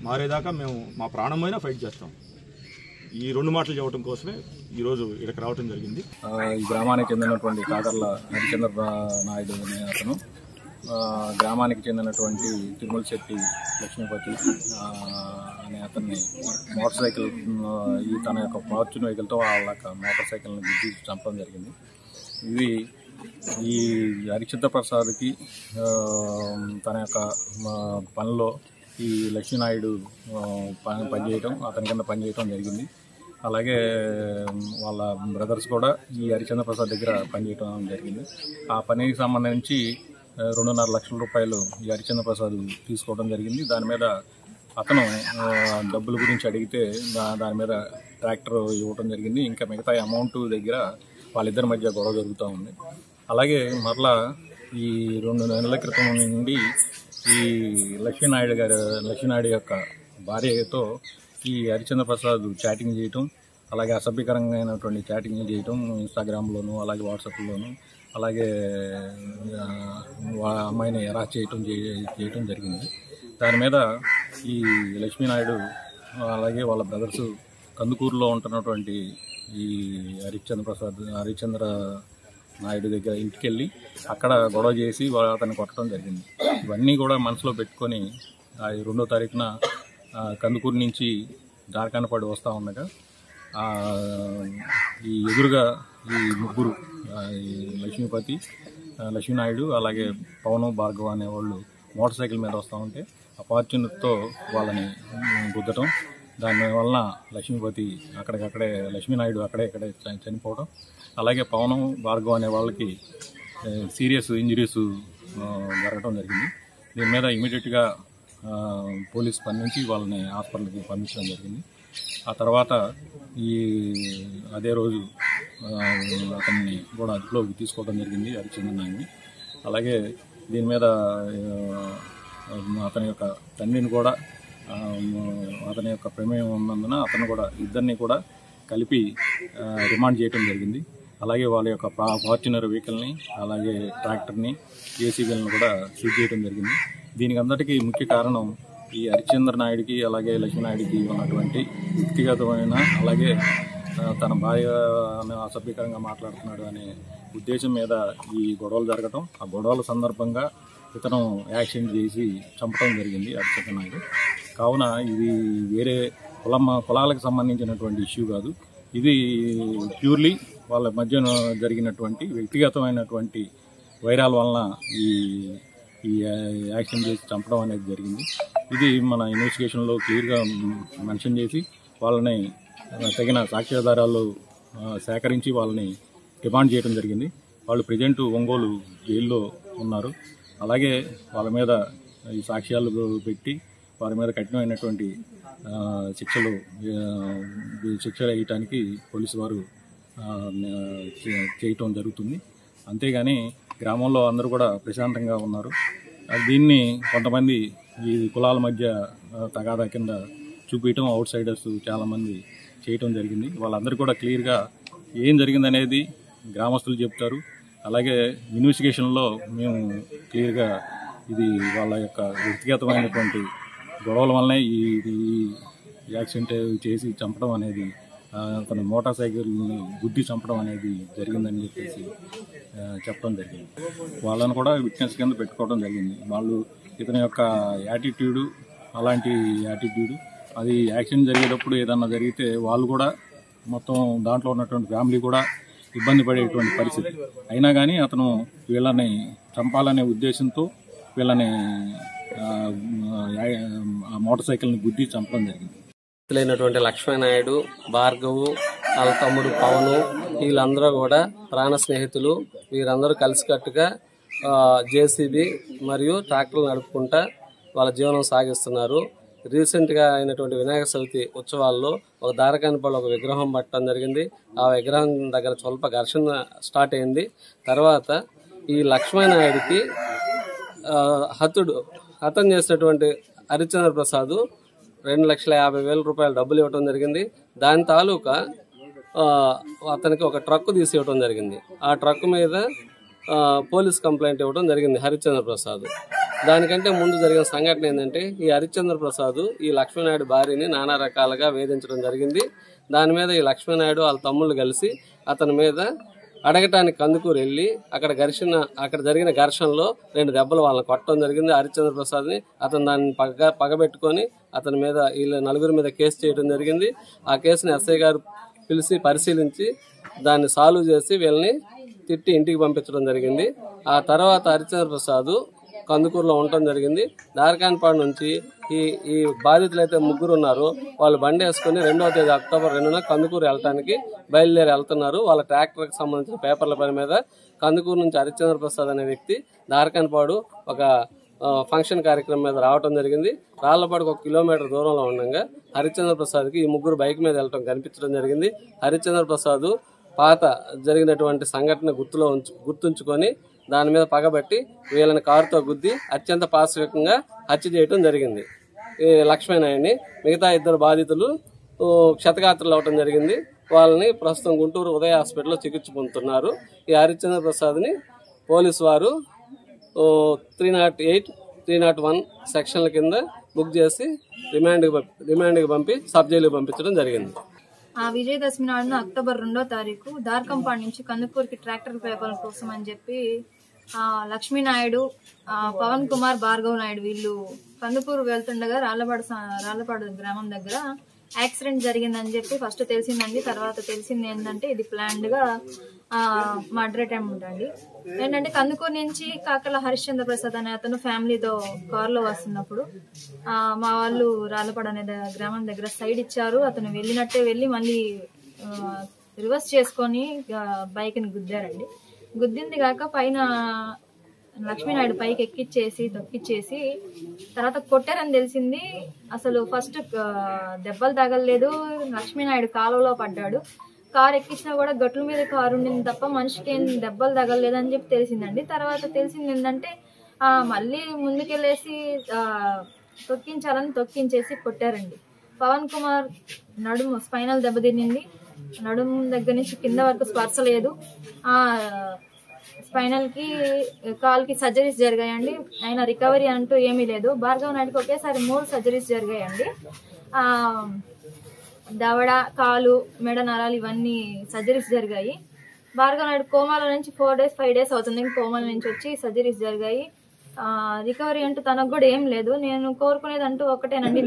మారేదాకా మేము మా ప్రాణమైనా ఫైట్ చేస్తాం. ఈ రెండు మాటలు చెప్పడం కోసమే ఈరోజు ఇక్కడికి రావడం జరిగింది. ఈ గ్రామానికి చెందినటువంటి కాకర్ల హరిచంద్ర నాయుడు అనే అతను గ్రామానికి చెందినటువంటి తిరుమల శెట్టి లక్ష్మీపతి అనే అతన్ని మోటార్ సైకిల్ తన యొక్క ఫార్చ్యూన్ వెహికల్తో వాళ్ళ మోటార్ సైకిల్ని గుద్ది చంపడం జరిగింది. ఇది ఈ హరిచంద్ర ప్రసాద్కి తన యొక్క పనిలో ఈ లక్ష్మీనాయుడు పనిచేయటం, అతని కింద పనిచేయటం జరిగింది. అలాగే వాళ్ళ బ్రదర్స్ కూడా ఈ హరిచంద్ర ప్రసాద్ దగ్గర పనిచేయటం జరిగింది. ఆ పనికి సంబంధించి 2.5 లక్షల రూపాయలు ఈ హరిచంద్ర ప్రసాద్ తీసుకోవడం జరిగింది. దాని మీద అతను డబ్బుల గురించి అడిగితే దాని మీద ట్రాక్టర్ ఇవ్వడం జరిగింది. ఇంకా మిగతా అమౌంట్ దగ్గర వాళ్ళిద్దరి మధ్య గొడవ జరుగుతూ ఉంది. అలాగే మరలా ఈ 2 నెలల క్రితం నుండి ఈ లక్ష్మీనాయుడు యొక్క భార్యతో ఈ హరిచంద్ర ప్రసాద్ చాటింగ్ చేయటం, అలాగే అసభ్యకరమైనటువంటి చాటింగ్ చేయటం ఇన్స్టాగ్రామ్లోను అలాగే వాట్సాప్లోను, అలాగే అమ్మాయిని హెరాస్ చేయటం జరిగింది. దాని మీద ఈ లక్ష్మీనాయుడు అలాగే వాళ్ళ బ్రదర్స్ కందుకూరులో ఉంటున్నటువంటి ఈ హరిచంద్ర నాయుడు దగ్గర ఇంటికి వెళ్ళి అక్కడ గొడవ చేసి అతన్ని కొట్టడం జరిగింది. ఇవన్నీ కూడా మనసులో పెట్టుకొని 2వ తారీఖున కందుకూరు నుంచి దారకానపాడు వస్తూ ఉండగా ఈ ఎదురుగా ఈ ముగ్గురు లక్ష్మీపతి, లక్ష్మీనాయుడు అలాగే పవన్, భార్గవ అనేవాళ్ళు మోటార్ సైకిల్ మీద వస్తూ ఉంటే ఆ ఫార్చ్యూనర్తో వాళ్ళని గుద్దటం, దానివలన లక్ష్మీనాయుడు అక్కడే చనిపోవడం, అలాగే పవన్, భార్గవ అనే వాళ్ళకి సీరియస్ ఇంజరీస్ జరగడం జరిగింది. దీని మీద ఇమీడియట్గా పోలీస్ స్పందించి వాళ్ళని హాస్పిటల్కి పంపించడం జరిగింది. ఆ తర్వాత అదే రోజు అతన్ని కూడా అదుపులోకి తీసుకోవడం జరిగింది, హరిచంద్ర నాయుడిని. అలాగే దీని మీద అతని యొక్క తండ్రిని కూడా అతని యొక్క ప్రమేయం ఉన్నందున అతను కూడా ఇద్దరిని కూడా కలిపి రిమాండ్ చేయడం జరిగింది. అలాగే వాళ్ళ యొక్క ఫార్చునర్ వెహికల్ని, అలాగే ట్రాక్టర్ని, జేసీబీలను కూడా సీజ్ చేయడం జరిగింది. దీనికి అందరికీ ముఖ్య కారణం ఈ హరిచంద్ర నాయుడికి అలాగే లక్ష్మీనాయుడికి ఉన్నటువంటి వ్యక్తిగతమైన, అలాగే తన భార్యను అసభ్యకరంగా మాట్లాడుతున్నాడు అనే ఉద్దేశం మీద ఈ గొడవలు జరగటం. ఆ గొడవల సందర్భంగా ఇతను యాక్సిడెంట్ చేసి చంపడం జరిగింది హరిచంద్ర నాయుడు. కావున ఇది వేరే కులాలకు సంబంధించినటువంటి ఇష్యూ కాదు. ఇది ప్యూర్లీ వాళ్ళ మధ్య జరిగినటువంటి వ్యక్తిగతమైనటువంటి వైరాల వలన ఈ యాక్సిడెంట్ చేసి చంపడం అనేది జరిగింది. ఇది మన ఇన్వెస్టిగేషన్లో క్లియర్గా మెన్షన్ చేసి వాళ్ళని తగిన సాక్ష్యాధారాలు సేకరించి వాళ్ళని రిమాండ్ చేయడం జరిగింది. వాళ్ళు ప్రజెంట్ ఒంగోలు జైల్లో ఉన్నారు. అలాగే వాళ్ళ మీద ఈ సాక్ష్యాలు పెట్టి వారి మీద కఠినమైనటువంటి శిక్షలు వేయటానికి పోలీసు వారు చేయటం జరుగుతుంది. అంతేగాని గ్రామంలో అందరూ కూడా ప్రశాంతంగా ఉన్నారు. దీన్ని కొంతమంది ఈ కులాల మధ్య తగాదా కింద చూపించడం, అవుట్ సైడర్స్ చాలామంది చేయటం జరిగింది. వాళ్ళందరూ కూడా క్లియర్గా ఏం జరిగిందనేది గ్రామస్తులు చెప్తారు. అలాగే ఇన్వెస్టిగేషన్లో మేము క్లియర్గా ఇది వాళ్ళ యొక్క వ్యక్తిగతమైనటువంటి గొడవల వల్లనే ఈ యాక్సిడెంట్ చేసి చంపడం అనేది, తన మోటార్ సైకిల్ని గుద్ది చంపడం అనేది జరిగిందని చెప్పేసి చెప్పడం జరిగింది. వాళ్ళను కూడా విట్నెస్ కింద పెట్టుకోవడం జరిగింది. వాళ్ళు ఇతని యొక్క యాటిట్యూడు, అలాంటి యాటిట్యూడు, అది యాక్సిడెంట్ జరిగేటప్పుడు ఏదన్నా జరిగితే వాళ్ళు కూడా మొత్తం దాంట్లో ఉన్నటువంటి ఫ్యామిలీ కూడా ఇబ్బంది పడేటువంటి పరిస్థితి. అయినా కానీ అతను వీళ్ళని చంపాలనే ఉద్దేశంతో వీళ్ళని మోటార్ సైకిల్ని గుద్ది చంపడం జరిగింది. అయినటువంటి లక్ష్మీనాయుడు, భార్గవు, వాళ్ళ తమ్ముడు పవను, వీళ్ళందరూ కూడా ప్రాణ స్నేహితులు. వీరందరూ కలిసికట్టుగా జేసీబీ మరియు ట్రాక్టర్లు నడుపుకుంటా వాళ్ళ జీవనం సాగిస్తున్నారు. రీసెంట్గా అయినటువంటి వినాయక చవితి ఉత్సవాల్లో ఒక దారకానిపాడు ఒక విగ్రహం పట్టడం జరిగింది. ఆ విగ్రహం దగ్గర స్వల్ప ఘర్షణ స్టార్ట్ అయింది. తర్వాత ఈ లక్ష్మీనాయుడికి హతం చేసినటువంటి హరిచంద్ర ప్రసాద్ 2,50,000 రూపాయలు డబ్బులు ఇవ్వడం జరిగింది. దాని తాలూకా అతనికి ఒక ట్రక్ తీసి ఇవ్వడం జరిగింది. ఆ ట్రక్ మీద పోలీస్ కంప్లైంట్ ఇవ్వడం జరిగింది హరిచంద్ర ప్రసాద్. దానికంటే ముందు జరిగిన సంఘటన ఏంటంటే, ఈ హరిచంద్ర ప్రసాద్ ఈ లక్ష్మీనాయుడు భార్యని నానా రకాలుగా వేధించడం జరిగింది. దాని మీద ఈ లక్ష్మీనాయుడు వాళ్ళ తమ్ముళ్ళు కలిసి అతని మీద అడగటానికి కందుకూరు వెళ్ళి అక్కడ జరిగిన ఘర్షణలో 2 దెబ్బలు వాళ్ళని కొట్టడం జరిగింది హరిచంద్ర ప్రసాద్ని. అతను దాన్ని పగబెట్టుకొని అతని మీద వీళ్ళ 4 మీద కేసు చేయడం జరిగింది. ఆ కేసుని ఎస్ఐ గారు పిలిచి పరిశీలించి దాన్ని సాల్వ్ చేసి వీళ్ళని తిట్టి ఇంటికి పంపించడం జరిగింది. ఆ తర్వాత హరిచంద్ర ప్రసాద్ కందుకూరులో ఉండటం జరిగింది. దారకానిపాడు నుంచి ఈ బాధితులు అయితే 3 ఉన్నారో వాళ్ళు బండి వేసుకుని 2వ తేదీ అక్టోబర్ 2న కందుకూరు వెళ్ళటానికి బయలుదేరి వెళ్తున్నారు. వాళ్ళ ట్రాక్టర్కి సంబంధించిన పేపర్ల పని మీద కందుకూరు నుంచి హరిచంద్ర ప్రసాద్ అనే వ్యక్తి దారకానిపాడు ఒక ఫంక్షన్ కార్యక్రమం మీద రావడం జరిగింది. రాళ్లపాడుకు 1 కిలోమీటర్ దూరంలో ఉండగా హరిచంద్ర ప్రసాద్కి ఈ 3 బైక్ మీద వెళ్ళటం కనిపించడం జరిగింది. హరిచంద్ర ప్రసాద్ పాత జరిగినటువంటి సంఘటన గుర్తుంచుకొని దాని మీద పగబట్టి వీళ్ళని కారుతో గుద్ది అత్యంత పాశవికంగా హత్య చేయడం జరిగింది ఈ లక్ష్మీనాయుడిని. మిగతా 2 బాధితులు క్షతగాత్రులు అవడం జరిగింది. వాళ్ళని ప్రస్తుతం గుంటూరు ఉదయ హాస్పిటల్లో చికిత్స పొందుతున్నారు. ఈ హరిచంద్ర ప్రసాద్ని పోలీసు వారు 308, 301 సెక్షన్ల కింద బుక్ చేసి రిమాండ్కి పంపి సబ్ జైలుకి పంపించడం జరిగింది. విజయదశమి నాడున అక్టోబర్ 2వ తారీఖు దార్కంపాడు నుంచి కందుకూరుకి ట్రాక్టర్ పేపర్ల కోసం అని చెప్పి లక్ష్మీనాయుడు, పవన్ కుమార్, భార్గవ్ నాయుడు వీళ్ళు కందుకూరు వెళ్తుండగా రాళ్లపాడు గ్రామం దగ్గర యాక్సిడెంట్ జరిగిందని చెప్పి ఫస్ట్ తెలిసిందండి. తర్వాత తెలిసింది ఏంటంటే ఇది ప్లాన్డ్ గా మర్డర్ అటెంప్ట్ అండి. ఏంటంటే కందుకూరు నుంచి కాకల హరిశ్చంద్ర ప్రసాద్ అనే అతను ఫ్యామిలీతో కారులో వస్తున్నప్పుడు మా వాళ్ళు రాళ్లపాడు అనే గ్రామం దగ్గర సైడ్ ఇచ్చారు. అతను వెళ్ళినట్టే వెళ్ళి మళ్ళీ రివర్స్ చేసుకొని బైక్ ని గుద్దారండి. గుద్దింది కాక పైన లక్ష్మీనాయుడు పైకి ఎక్కిచ్చేసి తొక్కిచ్చేసి తర్వాత కొట్టారని తెలిసింది. అసలు ఫస్ట్ దెబ్బలు తగలలేదు, లక్ష్మీనాయుడు కాలువలో పడ్డాడు. కారు ఎక్కించినా కూడా గట్ల మీద కారు ఉండింది తప్ప మనిషికి ఏం దెబ్బలు తగలలేదని చెప్పి తెలిసిందండి. తర్వాత తెలిసింది ఏంటంటే మళ్ళీ ముందుకెళ్ళేసి తొక్కించాలని తొక్కించేసి కొట్టారండి. పవన్ కుమార్ నడుము స్పైనల్ దెబ్బతినింది. నడుము దగ్గర నుంచి కింద వరకు స్పర్శ లేదు. స్పైనల్ కి కాల్కి సర్జరీస్ జరిగాయండి. ఆయన రికవరీ అంటూ ఏమీ లేదు. భార్గవ్ నాయుడుకి ఒకేసారి 3 సర్జరీస్ జరిగాయండి. దవడ, కాలు, మెడ నరాలు ఇవన్నీ సర్జరీస్ జరిగాయి. భార్గవ్ నాయుడు కోమాలో నుంచి 4 days 5 days అవుతుంది కోమాల నుంచి వచ్చి సర్జరీస్ జరిగాయి. రికవరీ అంటూ తనకు కూడా ఏం లేదు. నేను కోరుకునేది అంటూ ఒకటేనండి,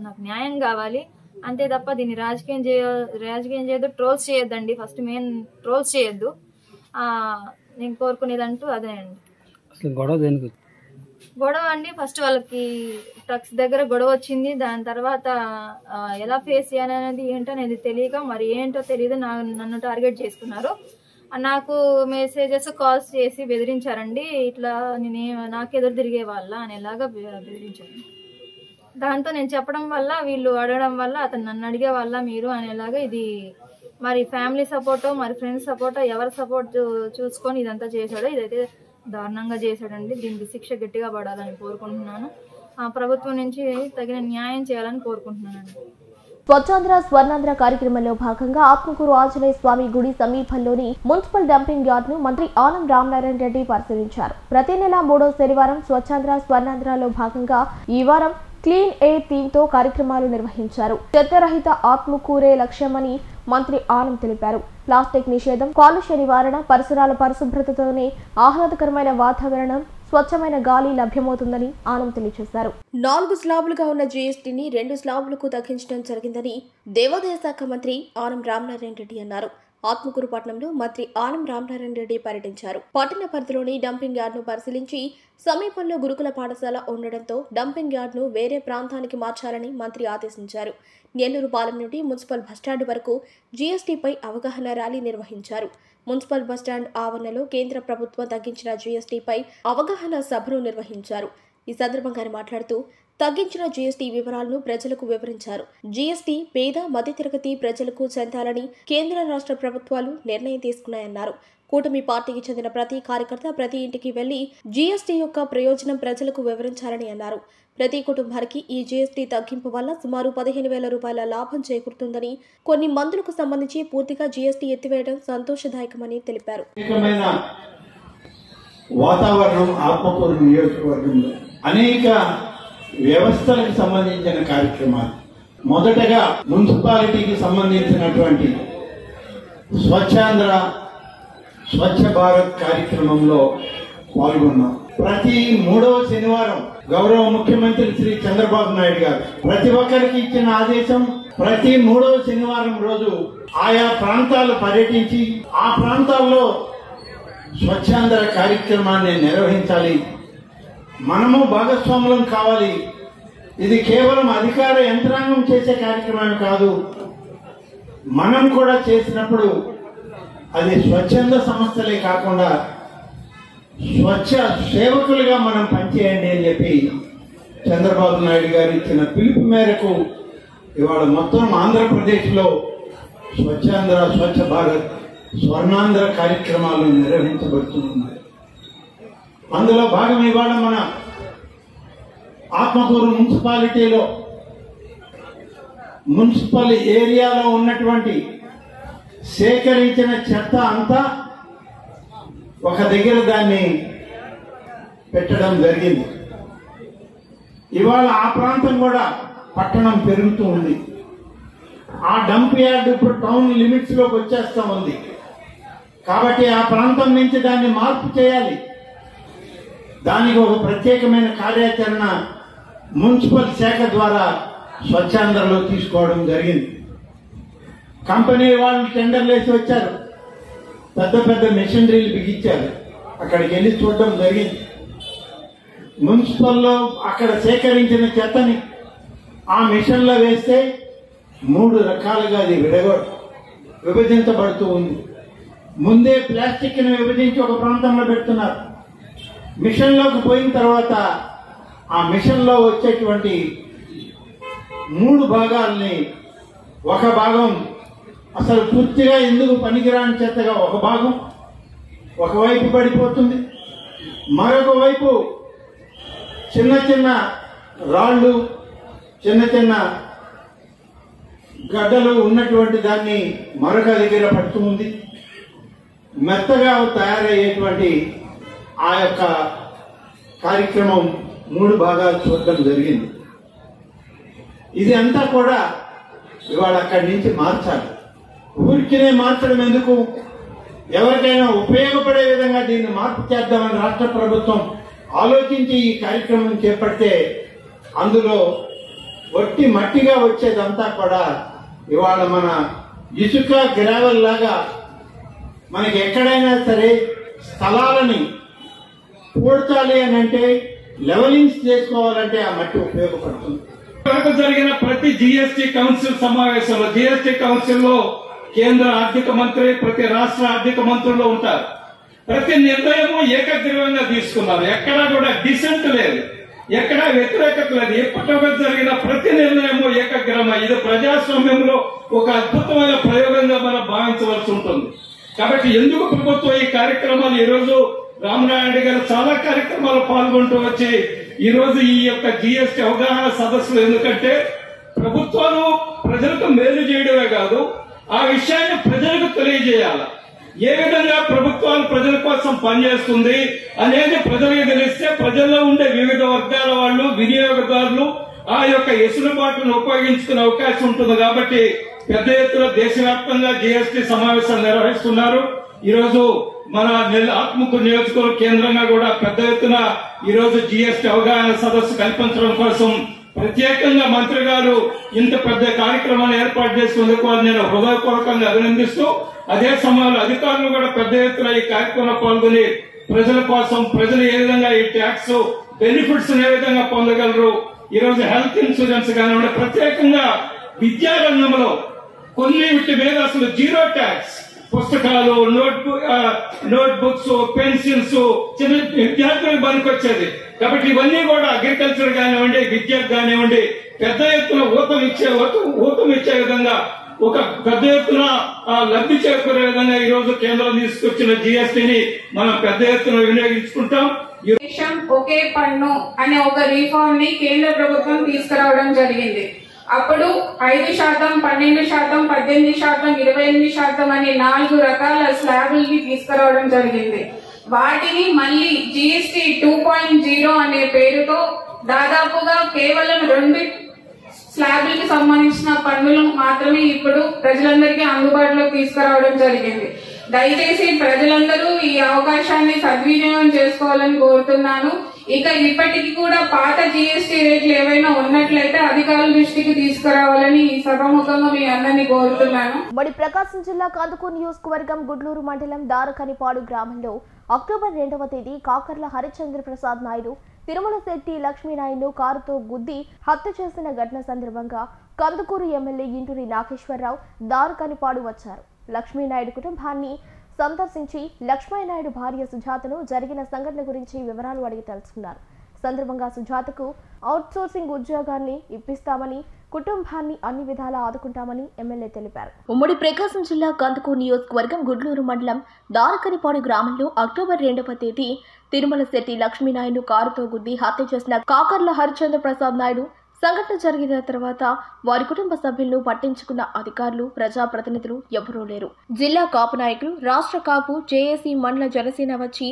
నాకు న్యాయం కావాలి అంతే తప్ప దీన్ని రాజకీయం చేయొద్దు, ట్రోల్స్ చేయొద్దండి. ఫస్ట్ మెయిన్ ట్రోల్స్ చేయొద్దు. నేను కోరుకునేదంటూ అదే అండి. అసలు గొడవ అండి, ఫస్ట్ వాళ్ళకి ట్రక్స్ దగ్గర గొడవ వచ్చింది. దాని తర్వాత ఎలా ఫేస్ చేయాలనేది ఏంటో అనేది తెలియక మరి ఏంటో తెలియదు నన్ను టార్గెట్ చేసుకున్నారు. నాకు మెసేజెస్ కాల్స్ చేసి బెదిరించారండి. ఇట్లా నాకు ఎదురు తిరిగే వాళ్ళ అనేలాగా బెదిరించారు. దాంతో నేను చెప్పడం వల్ల వీళ్ళు అడగడం వల్ల అతను నన్ను అడిగే వాళ్ళ మీరు అనేలాగా ఇది మరి ఫ్యామిలీ సపోర్టో మరి ఫ్రెండ్స్ సపోర్టో ఎవరి సపోర్ట్ చూసుకొని ఇదంతా చేశాడో ఇదైతే దారుణంగా చేశాడండి. దీనికి శిక్ష గట్టిగా పడాలని కోరుకుంటున్నాను. ప్రభుత్వం నుంచి తగిన న్యాయం చేయాలని కోరుకుంటున్నానండి. స్వచ్ఛాంధ్ర స్వర్ణాంధ్ర కార్యక్రమంలో భాగంగా ఆత్మకూరు ఆంజనేయ స్వామి గుడి సమీపంలోని మున్సిపల్ డంపింగ్ యార్డ్ ను మంత్రి ఆనం రామనారాయణ రెడ్డి పరిశీలించారు. ప్రతి నెల 3వ శనివారం స్వచ్ఛాంధ్ర స్వర్ణాంధ్రలో భాగంగా ఈ వారం క్లీన్ ఎయిర్ థీమ్ తో కార్యక్రమాలు నిర్వహించారు. చెత్తరహిత ఆత్మకూరే లక్ష్యమని మంత్రి ఆనం తెలిపారు. ప్లాస్టిక్ నిషేధం, కాలుష్య నివారణ, పరిసరాల పరిశుభ్రతతోనే ఆహ్లాదకరమైన వాతావరణం, స్వచ్ఛమైన గాలి లభ్యమవుతుందని ఆనం తెలియజేశారు. 4 స్లాబులుగా ఉన్న జీఎస్టీని 2 స్లాబులకు తగ్గించడం జరిగిందని దేవాదాయ శాఖ మంత్రి ఆనం రామనారాయణ రెడ్డి అన్నారు. ఆత్మకూరు పట్టణంలో మంత్రి ఆనం రామనారాయణ రెడ్డి పర్యటించారు. పట్టణ పరిధిలోని డంపింగ్ యార్డ్ను పరిశీలించి సమీపంలో గురుకుల పాఠశాల ఉండడంతో డంపింగ్ యార్డ్ను వేరే ప్రాంతానికి మార్చాలని మంత్రి ఆదేశించారు. నెల్లూరు పాలెం నుండి మున్సిపల్ బస్టాండ్ వరకు జీఎస్టీపై అవగాహన ర్యాలీ నిర్వహించారు. మున్సిపల్ బస్టాండ్ ఆవరణలో కేంద్ర ప్రభుత్వం తగ్గించిన జీఎస్టీపై అవగాహన సభను నిర్వహించారు. ఈ సందర్భంగా ఆయన మాట్లాడుతూ తగ్గించిన జీఎస్టీ వివరాలను ప్రజలకు వివరించారు. జీఎస్టీ పేద మధ్యతరగతి ప్రజలకు చెందాలని కేంద్ర రాష్ట్ర ప్రభుత్వాలు నిర్ణయం తీసుకున్నాయన్నారు. కూటమి పార్టీకి చెందిన ప్రతి కార్యకర్త ప్రతి ఇంటికి వెళ్లి జీఎస్టీ యొక్క ప్రయోజనం ప్రజలకు వివరించాలని అన్నారు. ప్రతి కుటుంబానికి ఈ జీఎస్టీ తగ్గింపు వల్ల సుమారు 15,000 రూపాయల లాభం చేకూరుతుందని, కొన్ని మందులకు సంబంధించి పూర్తిగా జీఎస్టీ ఎత్తివేయడం సంతోషదాయకమని తెలిపారు. వాతావరణం ఆత్మకూరు నియోజకవర్గంలో అనేక వ్యవస్థలకు సంబంధించిన కార్యక్రమాలు, మొదటగా మున్సిపాలిటీకి సంబంధించినటువంటి స్వచ్ఛాంధ్ర స్వచ్ఛ భారత్ కార్యక్రమంలో పాల్గొన్నాం. ప్రతి 3వ శనివారం గౌరవ ముఖ్యమంత్రి శ్రీ చంద్రబాబు నాయుడు గారు ప్రతి ఒక్కరికి ఇచ్చిన ఆదేశం, ప్రతి 3వ శనివారం రోజు ఆయా ప్రాంతాలు పర్యటించి ఆ ప్రాంతాల్లో స్వచ్ఛాంధ్ర కార్యక్రమాన్ని నిర్వహించాలి. మనము భాగస్వాములం కావాలి. ఇది కేవలం అధికార యంత్రాంగం చేసే కార్యక్రమం కాదు, మనం కూడా చేసినప్పుడు అది స్వచ్ఛంద సంస్థలే కాకుండా స్వచ్ఛ సేవకులుగా మనం పనిచేయండి అని చెప్పి చంద్రబాబు నాయుడు గారు ఇచ్చిన పిలుపు మేరకు ఇవాళ మొత్తం ఆంధ్రప్రదేశ్లో స్వచ్ఛాంధ్ర స్వచ్ఛ భారత్ స్వర్ణాంధ్ర కార్యక్రమాలు నిర్వహించబడుతున్నాయి. అందులో భాగం ఇవాళ మన ఆత్మకూరు మున్సిపాలిటీలో మున్సిపల్ ఏరియాలో ఉన్నటువంటి సేకరించిన చెత్త అంతా ఒక దగ్గర దాన్ని పెట్టడం జరిగింది. ఇవాళ ఆ ప్రాంతం కూడా పట్టణం పెరుగుతూ ఉంది. ఆ డంప్ యార్డ్ ఇప్పుడు టౌన్ లిమిట్స్ లోకి వచ్చేస్తా ఉంది. కాబట్టి ఆ ప్రాంతం నుంచి దాన్ని మార్పు చేయాలి. దానికి ఒక ప్రత్యేకమైన కార్యాచరణ మున్సిపల్ శాఖ ద్వారా స్వచ్ఛాంధ్రలో తీసుకోవడం జరిగింది. కంపెనీ వాళ్ళు టెండర్లు వేసి వచ్చారు, పెద్ద పెద్ద మెషినరీలు బిగించారు. అక్కడికి వెళ్ళి చూడడం జరిగింది. మున్సిపల్లో అక్కడ సేకరించిన చెత్తని ఆ మిషన్లో వేస్తే 3 రకాలుగా అది విభజించబడుతూ ఉంది. ముందే ప్లాస్టిక్ ని విభజించి ఒక ప్రాంతంలో పెడుతున్నారు. మిషన్లోకి పోయిన తర్వాత ఆ మిషన్లో వచ్చేటువంటి 3 భాగాల్ని ఒక భాగం అసలు పూర్తిగా ఎందుకు పనికిరాని చేతగా ఒక భాగం ఒకవైపు పడిపోతుంది, మరొక వైపు చిన్న చిన్న రాళ్ళు చిన్న చిన్న గడ్డలు ఉన్నటువంటి దాన్ని మరొక దగ్గర పడుతుంది. మెత్తగా తయారయ్యేటువంటి ఆ యొక్క కార్యక్రమం 3 భాగాలు చూడటం జరిగింది. ఇది అంతా కూడా ఇవాళ అక్కడి నుంచి మార్చాలి. ఊరికినే మార్చడం ఎందుకు, ఎవరికైనా ఉపయోగపడే విధంగా దీన్ని మార్పు చేద్దామని రాష్ట్ర ప్రభుత్వం ఆలోచించి ఈ కార్యక్రమం చేపడితే అందులో వట్టి మట్టిగా వచ్చేదంతా కూడా ఇవాళ మన ఇసుక గ్రావెల్ లాగా మనకి ఎక్కడైనా సరే స్థలాలని పూడ్చాలి అని అంటే లెవలింగ్స్ చేసుకోవాలంటే ఆ మట్టి ఉపయోగపడుతుంది. జరిగిన ప్రతి జీఎస్టీ కౌన్సిల్ సమావేశంలో జీఎస్టీ కౌన్సిల్లో కేంద్ర ఆర్థిక మంత్రి ప్రతి రాష్ట్ర ఆర్థిక మంత్రులు ఉంటారు. ప్రతి నిర్ణయము ఏకగ్రీవంగా తీసుకున్నారు. ఎక్కడా కూడా డిసెంట్ లేదు, ఎక్కడా వ్యతిరేకత లేదు. ఎప్పటికప్పుడు జరిగిన ప్రతి నిర్ణయము ఏకగ్రహం. ఇది ప్రజాస్వామ్యంలో ఒక అద్భుతమైన ప్రయోగంగా మనం భావించవలసి ఉంటుంది. కాబట్టి ఎందుకు ప్రభుత్వం ఈ కార్యక్రమాలు ఈరోజు రామనాయుడు గారు చాలా కార్యక్రమాలు పాల్గొంటూ వచ్చి ఈరోజు ఈ యొక్క జీఎస్టీ అవగాహన సదస్సులు, ఎందుకంటే ప్రభుత్వాలు ప్రజలకు మేలు చేయడమే కాదు, ఆ విషయాన్ని ప్రజలకు తెలియజేయాలి. ఏ విధంగా ప్రభుత్వాలు ప్రజల కోసం పనిచేస్తుంది అనేది ప్రజలకు తెలిస్తే ప్రజల్లో ఉండే వివిధ వర్గాల వాళ్ళు, వినియోగదారులు ఆ యొక్క వెసులుబాటును ఉపయోగించుకునే అవకాశం ఉంటుంది. కాబట్టి పెద్ద ఎత్తున దేశవ్యాప్తంగా జీఎస్టీ సమావేశాలు నిర్వహిస్తున్నారు. ఈరోజు మన ఆత్మకూరు నియోజకవర్గ కేంద్రంగా కూడా పెద్ద ఎత్తున ఈరోజు జీఎస్టీ అవగాహన సదస్సు కల్పించడం కోసం ప్రత్యేకంగా మంత్రి గారు ఇంత పెద్ద కార్యక్రమాన్ని ఏర్పాటు చేసినందుకు నేను హృదయపూర్వకంగా అభినందిస్తూ, అదే సమయంలో అధికారులు కూడా పెద్ద ఎత్తున ఈ కార్యక్రమంలో పాల్గొని ప్రజల కోసం ప్రజలు ఏ విధంగా ఈ ట్యాక్స్ బెనిఫిట్స్ ఏ విధంగా పొందగలరు, ఈరోజు హెల్త్ ఇన్సూరెన్స్ కానివ్వండి, ప్రత్యేకంగా విద్యారంగంలో కొన్ని వీటి మీద అసలు జీరో ట్యాక్స్, పుస్తకాలు, నోట్బుక్స్, పెన్సిల్స్ చిన్న విద్యార్థులకు పనికొచ్చేది. కాబట్టి ఇవన్నీ కూడా అగ్రికల్చర్ కానివ్వండి, విద్యకు కానివ్వండి పెద్ద ఎత్తున ఊతం ఇచ్చే విధంగా ఒక పెద్ద ఎత్తున లబ్ధి చేకూరే విధంగా ఈ రోజు కేంద్రం తీసుకొచ్చిన జీఎస్టీని మనం పెద్ద ఎత్తున వినియోగించుకుంటాం. ఒకే పన్ను అనే ఒక రిఫార్మ్ ని కేంద్ర ప్రభుత్వం తీసుకురావడం జరిగింది. అప్పుడు 5%, 12%, 18%, 28% అనే 4 రకాల స్లాబుల్ని తీసుకురావడం జరిగింది. వాటిని మళ్ళీ జీఎస్టీ 2.0 అనే పేరుతో దాదాపుగా కేవలం 2 స్లాబులకి సంబంధించిన పన్నులు మాత్రమే ఇప్పుడు ప్రజలందరికీ అందుబాటులోకి తీసుకురావడం జరిగింది. దయచేసి ప్రజలందరూ ఈ అవకాశాన్ని సద్వినియోగం చేసుకోవాలని కోరుతున్నాను. ఇక ఇప్పటికీ కూడా పాత జీఎస్టీ రేట్లు ఏవైనా ఉన్నట్లయితే అధికారుల దృష్టికి తీసుకురావాలని ఈ సభాముఖంగా మీ అందరినీ కోరుతున్నాను. మరి ప్రకాశం జిల్లా కందుకూరు నియోజకవర్గం గుడ్లూరు మండలం దారకనిపాడు గ్రామంలో అక్టోబర్ 2వ తేదీ కాకర్ల హరిచంద్ర ప్రసాద్ నాయుడు తిరుమల శెట్టి లక్ష్మీనాయుడును కారుతో గుద్ది హత్య చేసిన ఘటన సందర్భంగా కందుకూరు ఎమ్మెల్యే ఇంటూరి నాగేశ్వరరావు దారకనిపాడు వచ్చారు. లక్ష్మీనాయుడు కుటుంబాన్ని సందర్శించి లక్ష్మీనాయుడు భార్య సుజాతను జరిగిన సంఘటన గురించి వివరాలు అడిగి తెలుసుకున్నారు. సందర్భంగా సుజాతకు అవుట్సోర్సింగ్ ఉద్యోగాన్ని ఇప్పిస్తామని, కుటుంబాన్ని అన్ని విధాలా ఆదుకుంటామని ఎమ్మెల్యే తెలిపారు. ఉమ్మడి ప్రకాశం జిల్లా కందుకూరు నియోజకవర్గం గుడ్లూరు మండలం దారకనిపాడు గ్రామంలో అక్టోబర్ 2వ తేదీ తిరుమల శెట్టి లక్ష్మీనాయుడు కారుతో గుద్ది హత్య చేసిన కాకర్ల హరిచంద్ర ప్రసాద్ నాయుడు సంఘటన జరిగిన తర్వాత వారి కుటుంబ సభ్యులను పట్టించుకున్న అధికారులు, ప్రజాప్రతినిధులు ఎవరూ లేరు. జిల్లా కాపు నాయకులు, రాష్ట్ర కాపు, జేఏసీ, మండల జనసేన వచ్చి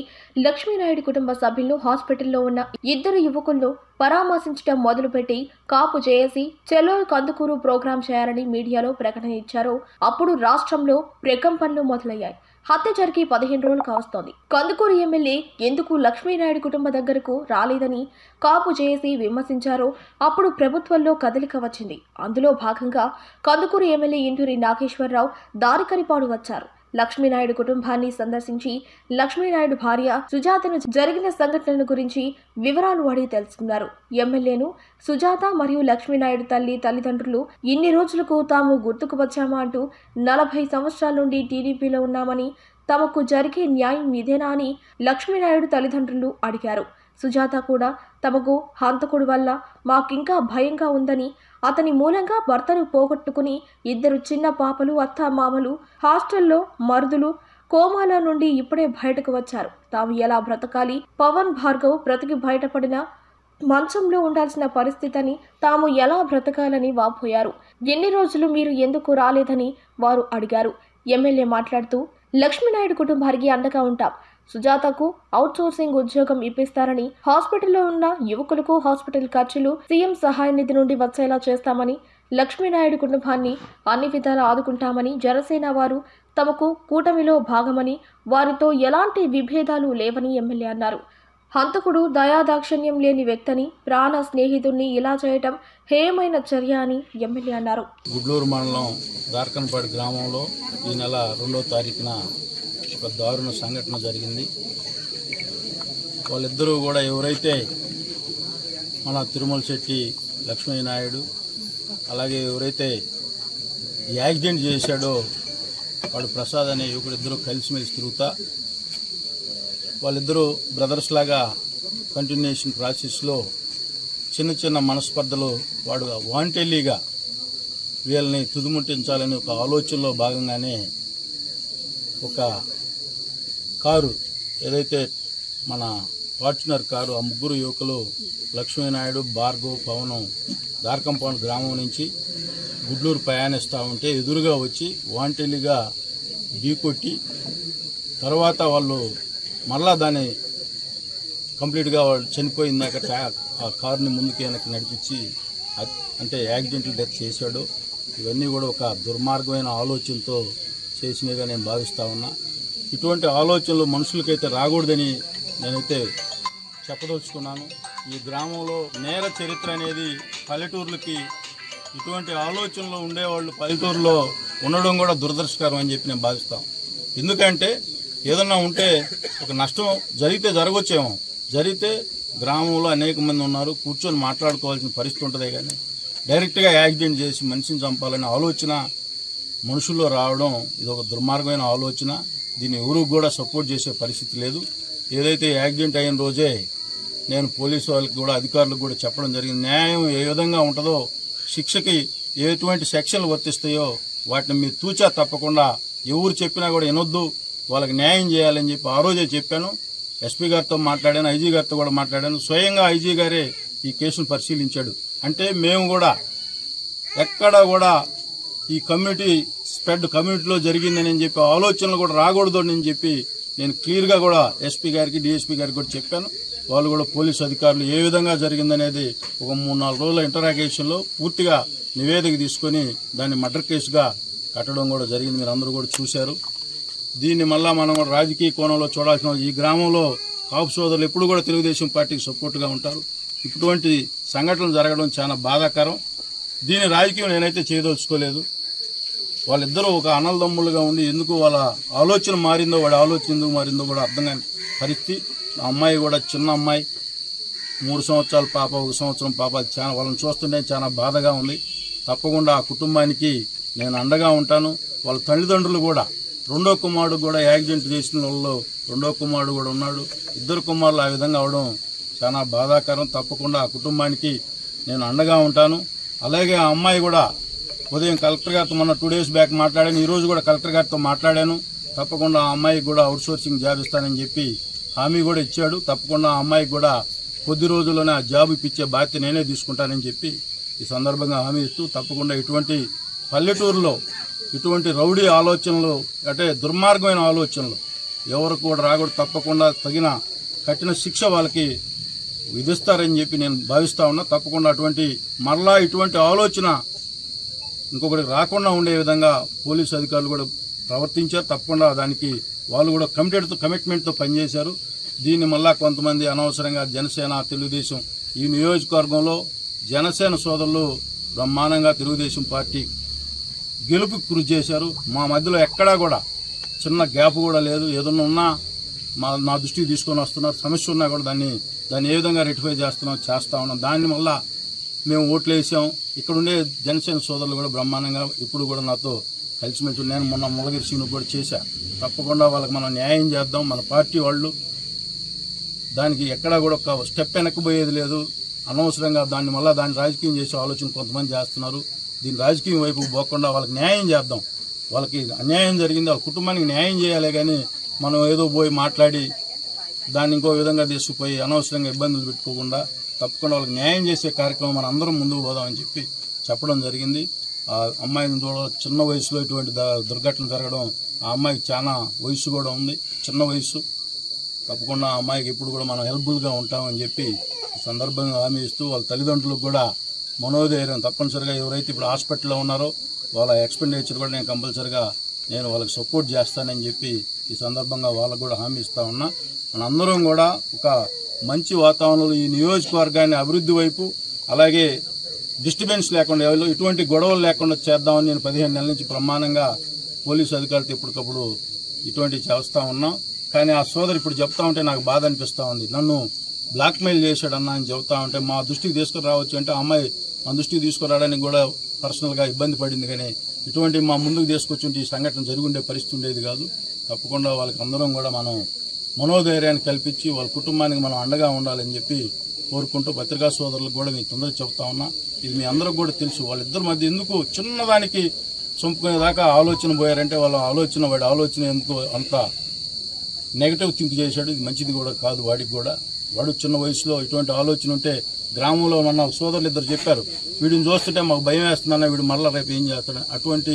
లక్ష్మీనాయుడు కుటుంబ సభ్యులను హాస్పిటల్లో ఉన్న 2 యువకులను పరామర్శించడం మొదలుపెట్టి కాపు జేఏసీ చెలో కందుకూరు ప్రోగ్రాం చేయాలని మీడియాలో ప్రకటన ఇచ్చారో అప్పుడు రాష్ట్రంలో ప్రకంపనలు మొదలయ్యాయి. హత్య జరిగి 15 రోజులు కావస్తోంది. కందుకూరు ఎమ్మెల్యే ఎందుకు లక్ష్మీనాయుడు కుటుంబ దగ్గరకు రాలేదని కాపు జేఏసీ విమర్శించారో అప్పుడు ప్రభుత్వంలో కదలిక వచ్చింది. అందులో భాగంగా కందుకూరు ఎమ్మెల్యే ఇంటూరి నాగేశ్వరరావు దారకనిపాడు వచ్చారు. లక్ష్మీనాయుడు కుటుంబాన్ని సందర్శించి లక్ష్మీనాయుడు భార్య సుజాతను జరిగిన సంఘటనల గురించి వివరాలు అడిగి తెలుసుకున్నారు. ఎమ్మెల్యేను సుజాత మరియు లక్ష్మీనాయుడు తల్లిదండ్రులు ఇన్ని రోజులకు తాము గుర్తుకు వచ్చామా అంటూ 40 సంవత్సరాల నుండి టీడీపీలో ఉన్నామని, తమకు జరిగే న్యాయం ఇదేనా అని లక్ష్మీనాయుడు తల్లిదండ్రులు అడిగారు. సుజాత కూడా తమకు హంతకుడి వల్ల మాకింకా భయంగా ఉందని, అతని మూలంగా భర్తను పోగొట్టుకుని 2 చిన్న పాపలు, అత్తామామలు, హాస్టల్లో మరుదులు కోమాలో నుండి ఇప్పుడే బయటకు వచ్చారు. తాము ఎలా బ్రతకాలి? పవన్ భార్గవ్ బ్రతికి బయటపడిన మంచంలో ఉండాల్సిన పరిస్థితి అని, తాము ఎలా బ్రతకాలని వాపోయారు. ఎన్ని రోజులు మీరు ఎందుకు రాలేదని వారు అడిగారు. ఎమ్మెల్యే మాట్లాడుతూ, లక్ష్మీనాయుడు కుటుంబానికి అండగా ఉంటాం. సుజాతకు అవుట్సోర్సింగ్ ఉద్యోగం ఇప్పిస్తారని, హాస్పిటల్లో ఉన్న యువకులకు హాస్పిటల్ ఖర్చులు సీఎం సహాయ నిధి నుండి వచ్చేలా చేస్తామని, లక్ష్మీనాయుడు కుటుంబాన్ని అన్ని విధాలా ఆదుకుంటామని, జనసేన వారు తమకు కూటమిలో భాగమని, వారితో ఎలాంటి విభేదాలు లేవని ఎమ్మెల్యే అన్నారు. హంతకుడు దయాదాక్షిణ్యం లేని వ్యక్తిని, ప్రాణ స్నేహితుడిని ఇలా చేయటం హేయమైన చర్య అని ఎమ్మెల్యే అన్నారు. గుడ్లూరు మండలం దార్కన్పాడు గ్రామంలో ఈ నెల 2వ తారీఖున ఒక దారుణ సంఘటన జరిగింది. వాళ్ళిద్దరూ కూడా ఎవరైతే మన తిరుమల శెట్టి లక్ష్మీనాయుడు, అలాగే ఎవరైతే యాక్సిడెంట్ చేశాడో వాడు ప్రసాద్ అనే యువకుడిద్దరూ కలిసిమెలిసి తిరుగుతా, వాళ్ళిద్దరూ బ్రదర్స్ లాగా కంటిన్యూషన్ ప్రాసెస్లో చిన్న చిన్న మనస్పర్ధలు వాడు వాంటెల్లీగా వీళ్ళని తుదిముట్టించాలని ఒక ఆలోచనలో భాగంగానే ఒక కారు ఏదైతే మన ఫార్చునర్ కారు, ఆ ముగ్గురు యువకులు లక్ష్మీనాయుడు, భార్గవ్, పవన్ దార్కంపాడు గ్రామం నుంచి గుడ్లూరు ప్రయాణిస్తూ ఉంటే ఎదురుగా వచ్చి వాంటెల్లీగా ఢీకొట్టి, తర్వాత వాళ్ళు మళ్ళా దాన్ని కంప్లీట్గా వాళ్ళు చనిపోయిందాక ఆ కారుని ముందుకు వెనక్కి నడిపించి అంటే యాక్సిడెంటల్ డెత్ చేశాడు. ఇవన్నీ కూడా ఒక దుర్మార్గమైన ఆలోచనతో చేసినవిగా నేను భావిస్తా ఉన్నా. ఇటువంటి ఆలోచనలు మనుషులకైతే రాకూడదని నేనైతే చెప్పదలుచుకున్నాను. ఈ గ్రామంలో నేర చరిత్ర అనేది పల్లెటూర్లకి ఇటువంటి ఆలోచనలు ఉండేవాళ్ళు పల్లెటూరులో ఉండడం కూడా దురదృష్టకరం అని చెప్పి నేను భావిస్తాను. ఎందుకంటే ఏదన్నా ఉంటే ఒక నష్టం జరిగితే జరగవచ్చేమో, జరిగితే గ్రామంలో అనేక మంది ఉన్నారు, కూర్చొని మాట్లాడుకోవాల్సిన పరిస్థితి ఉంటుందే కానీ డైరెక్ట్గా యాక్సిడెంట్ చేసి మనిషిని చంపాలనే ఆలోచన మనుషుల్లో రావడం ఇది ఒక దుర్మార్గమైన ఆలోచన. దీన్ని ఎవరు కూడా సపోర్ట్ చేసే పరిస్థితి లేదు. ఏదైతే యాక్సిడెంట్ అయిన రోజే నేను పోలీసు వాళ్ళకి కూడా అధికారులకు కూడా చెప్పడం జరిగింది. న్యాయం ఏ విధంగా ఉంటుందో, శిక్షకి ఎటువంటి సెక్షన్లు వర్తిస్తాయో వాటిని మీరు తూచా తప్పకుండా ఎవరు చెప్పినా కూడా వినొద్దు, వాళ్ళకి న్యాయం చేయాలని చెప్పి ఆ రోజే చెప్పాను. ఎస్పీ గారితో మాట్లాడాను, ఐజీ గారితో కూడా మాట్లాడాను. స్వయంగా ఐజీ గారే ఈ కేసును పరిశీలించాడు. అంటే మేము కూడా ఎక్కడా కూడా ఈ కమ్యూనిటీ స్ప్రెడ్ కమ్యూనిటీలో జరిగిందని చెప్పి ఆలోచనలు కూడా రాకూడదు అని చెప్పి నేను క్లియర్గా కూడా ఎస్పీ గారికి, డిఎస్పీ గారికి కూడా చెప్పాను. వాళ్ళు కూడా పోలీసు అధికారులు ఏ విధంగా జరిగిందనేది ఒక 3-4 రోజుల ఇంటరాగేషన్లో పూర్తిగా నివేదిక తీసుకుని దాన్ని మర్డర్ కేసుగా కట్టడం కూడా జరిగింది. మీరు అందరూ కూడా చూశారు. దీన్ని మళ్ళా మనం కూడా రాజకీయ కోణంలో చూడాల్సిన, ఈ గ్రామంలో కాపు సోదరులు ఎప్పుడు కూడా తెలుగుదేశం పార్టీకి సపోర్టుగా ఉంటారు. ఇటువంటి సంఘటనలు జరగడం చాలా బాధాకరం. దీన్ని రాజకీయం నేనైతే చేయదలుచుకోలేదు. వాళ్ళిద్దరూ ఒక అన్నదమ్ములుగా ఉండి ఎందుకు వాళ్ళ ఆలోచన మారిందో, వాడి ఆలోచన ఎందుకు మారిందో కూడా అర్థం కాని పరిస్థితి. అమ్మాయి కూడా చిన్న అమ్మాయి, 3 సంవత్సరాల పాప, 1 సంవత్సరం పాప, చాలా వాళ్ళని చూస్తుంటే చాలా బాధగా ఉంది. తప్పకుండా ఆ కుటుంబానికి నేను అండగా ఉంటాను. వాళ్ళ తల్లిదండ్రులు కూడా, 2వ కుమారుడు కూడా యాక్సిడెంట్ చేసిన వాళ్ళు 2వ కుమారుడు కూడా ఉన్నాడు. 2 కుమారులు ఆ విధంగా అవడం చాలా బాధాకరం. తప్పకుండా ఆ కుటుంబానికి నేను అండగా ఉంటాను. అలాగే ఆ అమ్మాయి కూడా ఉదయం కలెక్టర్ గారితో మొన్న 2 days బ్యాక్ మాట్లాడాను. ఈ రోజు కూడా కలెక్టర్ గారితో మాట్లాడాను. తప్పకుండా ఆ అమ్మాయికి కూడా అవుట్సోర్సింగ్ జాబ్ ఇస్తానని చెప్పి హామీ కూడా ఇచ్చాడు. తప్పకుండా ఆ అమ్మాయికి కూడా కొద్ది రోజుల్లోనే ఆ జాబ్ ఇప్పించే బాధ్యత నేనే తీసుకుంటానని చెప్పి ఈ సందర్భంగా హామీ ఇస్తూ, తప్పకుండా ఇటువంటి పల్లెటూరులో ఇటువంటి రౌడీ ఆలోచనలు, అంటే దుర్మార్గమైన ఆలోచనలు ఎవరు కూడా రాకూడదు. తప్పకుండా తగిన కఠిన శిక్ష వాళ్ళకి విధిస్తారని చెప్పి నేను భావిస్తా ఉన్నా. తప్పకుండా మరలా ఇటువంటి ఆలోచన ఇంకొకటి రాకుండా ఉండే విధంగా పోలీసు అధికారులు కూడా ప్రవర్తించారు. తప్పకుండా దానికి వాళ్ళు కూడా కమిట్మెంట్తో పనిచేశారు. దీన్ని మళ్ళా కొంతమంది అనవసరంగా జనసేన, తెలుగుదేశం, ఈ నియోజకవర్గంలో జనసేన సోదరులు బ్రహ్మాండంగా తెలుగుదేశం పార్టీ గెలుపు కృషి చేశారు. మా మధ్యలో ఎక్కడా కూడా చిన్న గ్యాప్ కూడా లేదు. ఏదన్నా ఉన్నా మా దృష్టికి తీసుకొని వస్తున్నారు. సమస్య ఉన్నా కూడా దాన్ని ఏ విధంగా రెక్టిఫై చేస్తా ఉన్నాం. దాన్ని మళ్ళా మేము ఓట్లు వేసాం. ఇక్కడ ఉండే జనసేన సోదరులు కూడా బ్రహ్మాండంగా ఇప్పుడు కూడా నాతో కలిసిమెలిసి నేను మొన్న ముల్లగిరి శ్రీను కూడా చేశా. తప్పకుండా వాళ్ళకి మనం న్యాయం చేద్దాం. మన పార్టీ వాళ్ళు దానికి ఎక్కడా కూడా ఒక స్టెప్ వెనక్కిపోయేది లేదు. అనవసరంగా దాన్ని రాజకీయం చేసే ఆలోచన కొంతమంది చేస్తున్నారు. దీని రాజకీయం వైపు పోకుండా వాళ్ళకి న్యాయం చేద్దాం. వాళ్ళకి అన్యాయం జరిగింది, వాళ్ళ కుటుంబానికి న్యాయం చేయాలి. కానీ మనం ఏదో పోయి మాట్లాడి దాన్ని ఇంకో విధంగా తీసుకుపోయి అనవసరంగా ఇబ్బందులు పెట్టుకోకుండా తప్పకుండా వాళ్ళకి న్యాయం చేసే కార్యక్రమం మనం అందరం ముందుకు పోదామని చెప్పడం జరిగింది. ఆ అమ్మాయిని చిన్న వయసులో ఇటువంటి దుర్ఘటన జరగడం, ఆ అమ్మాయికి చాలా వయసు కూడా ఉంది, చిన్న వయసు. తప్పకుండా ఆ అమ్మాయికి ఇప్పుడు కూడా మనం హెల్ప్ఫుల్గా ఉంటామని చెప్పి ఈ సందర్భంగా హామీ ఇస్తూ వాళ్ళ తల్లిదండ్రులకు కూడా మనోధైర్యం తప్పనిసరిగా ఎవరైతే ఇప్పుడు హాస్పిటల్లో ఉన్నారో వాళ్ళ ఎక్స్పెండిచర్ కూడా నేను కంపల్సరిగా వాళ్ళకి సపోర్ట్ చేస్తానని చెప్పి ఈ సందర్భంగా వాళ్ళకు కూడా హామీ ఇస్తా ఉన్నా. మనందరం కూడా ఒక మంచి వాతావరణంలో ఈ నియోజకవర్గాన్ని అభివృద్ధి వైపు, అలాగే డిస్టర్బెన్స్ లేకుండా ఎటువంటి గొడవలు లేకుండా చేద్దామని నేను 15 నెలల నుంచి ప్రమాణంగా పోలీసు అధికారులతో ఎప్పటికప్పుడు ఇటువంటివి చేస్తా ఉన్నాం. కానీ ఆ సోదరు ఇప్పుడు చెప్తా ఉంటే నాకు బాధ అనిపిస్తూ ఉంది. నన్ను బ్లాక్మెయిల్ చేశాడన్నా అని చెబుతా ఉంటే మా దృష్టికి తీసుకురావచ్చు అంటే ఆ అమ్మాయి మా దృష్టికి తీసుకురావడానికి కూడా పర్సనల్గా ఇబ్బంది పడింది. కానీ ఇటువంటి మా ముందుకు తీసుకొచ్చి ఈ సంఘటన జరుగుండే పరిస్థితి ఉండేది కాదు. తప్పకుండా వాళ్ళకి అందరం కూడా మనం మనోధైర్యాన్ని కల్పించి వాళ్ళ కుటుంబానికి మనం అండగా ఉండాలని చెప్పి కోరుకుంటూ పత్రికా సోదరులకు కూడా మీకు తొందరగా చెప్తా ఉన్నా. ఇది మీ అందరికి కూడా తెలుసు. వాళ్ళిద్దరి మధ్య ఎందుకు చిన్నదానికి చంపుకునేదాకా ఆలోచన పోయారంటే వాడి ఆలోచన ఎందుకు అంత నెగటివ్ థింక్ చేశాడు. ఇది మంచిది కూడా కాదు వాడికి కూడా. వాడు చిన్న వయసులో ఇటువంటి ఆలోచన ఉంటే గ్రామంలో మన సోదరులు ఇద్దరు చెప్పారు, వీడిని చూస్తుంటే మాకు భయం వేస్తుందన్న, వీడు మరలా రేపు ఏం చేస్తాడు. అటువంటి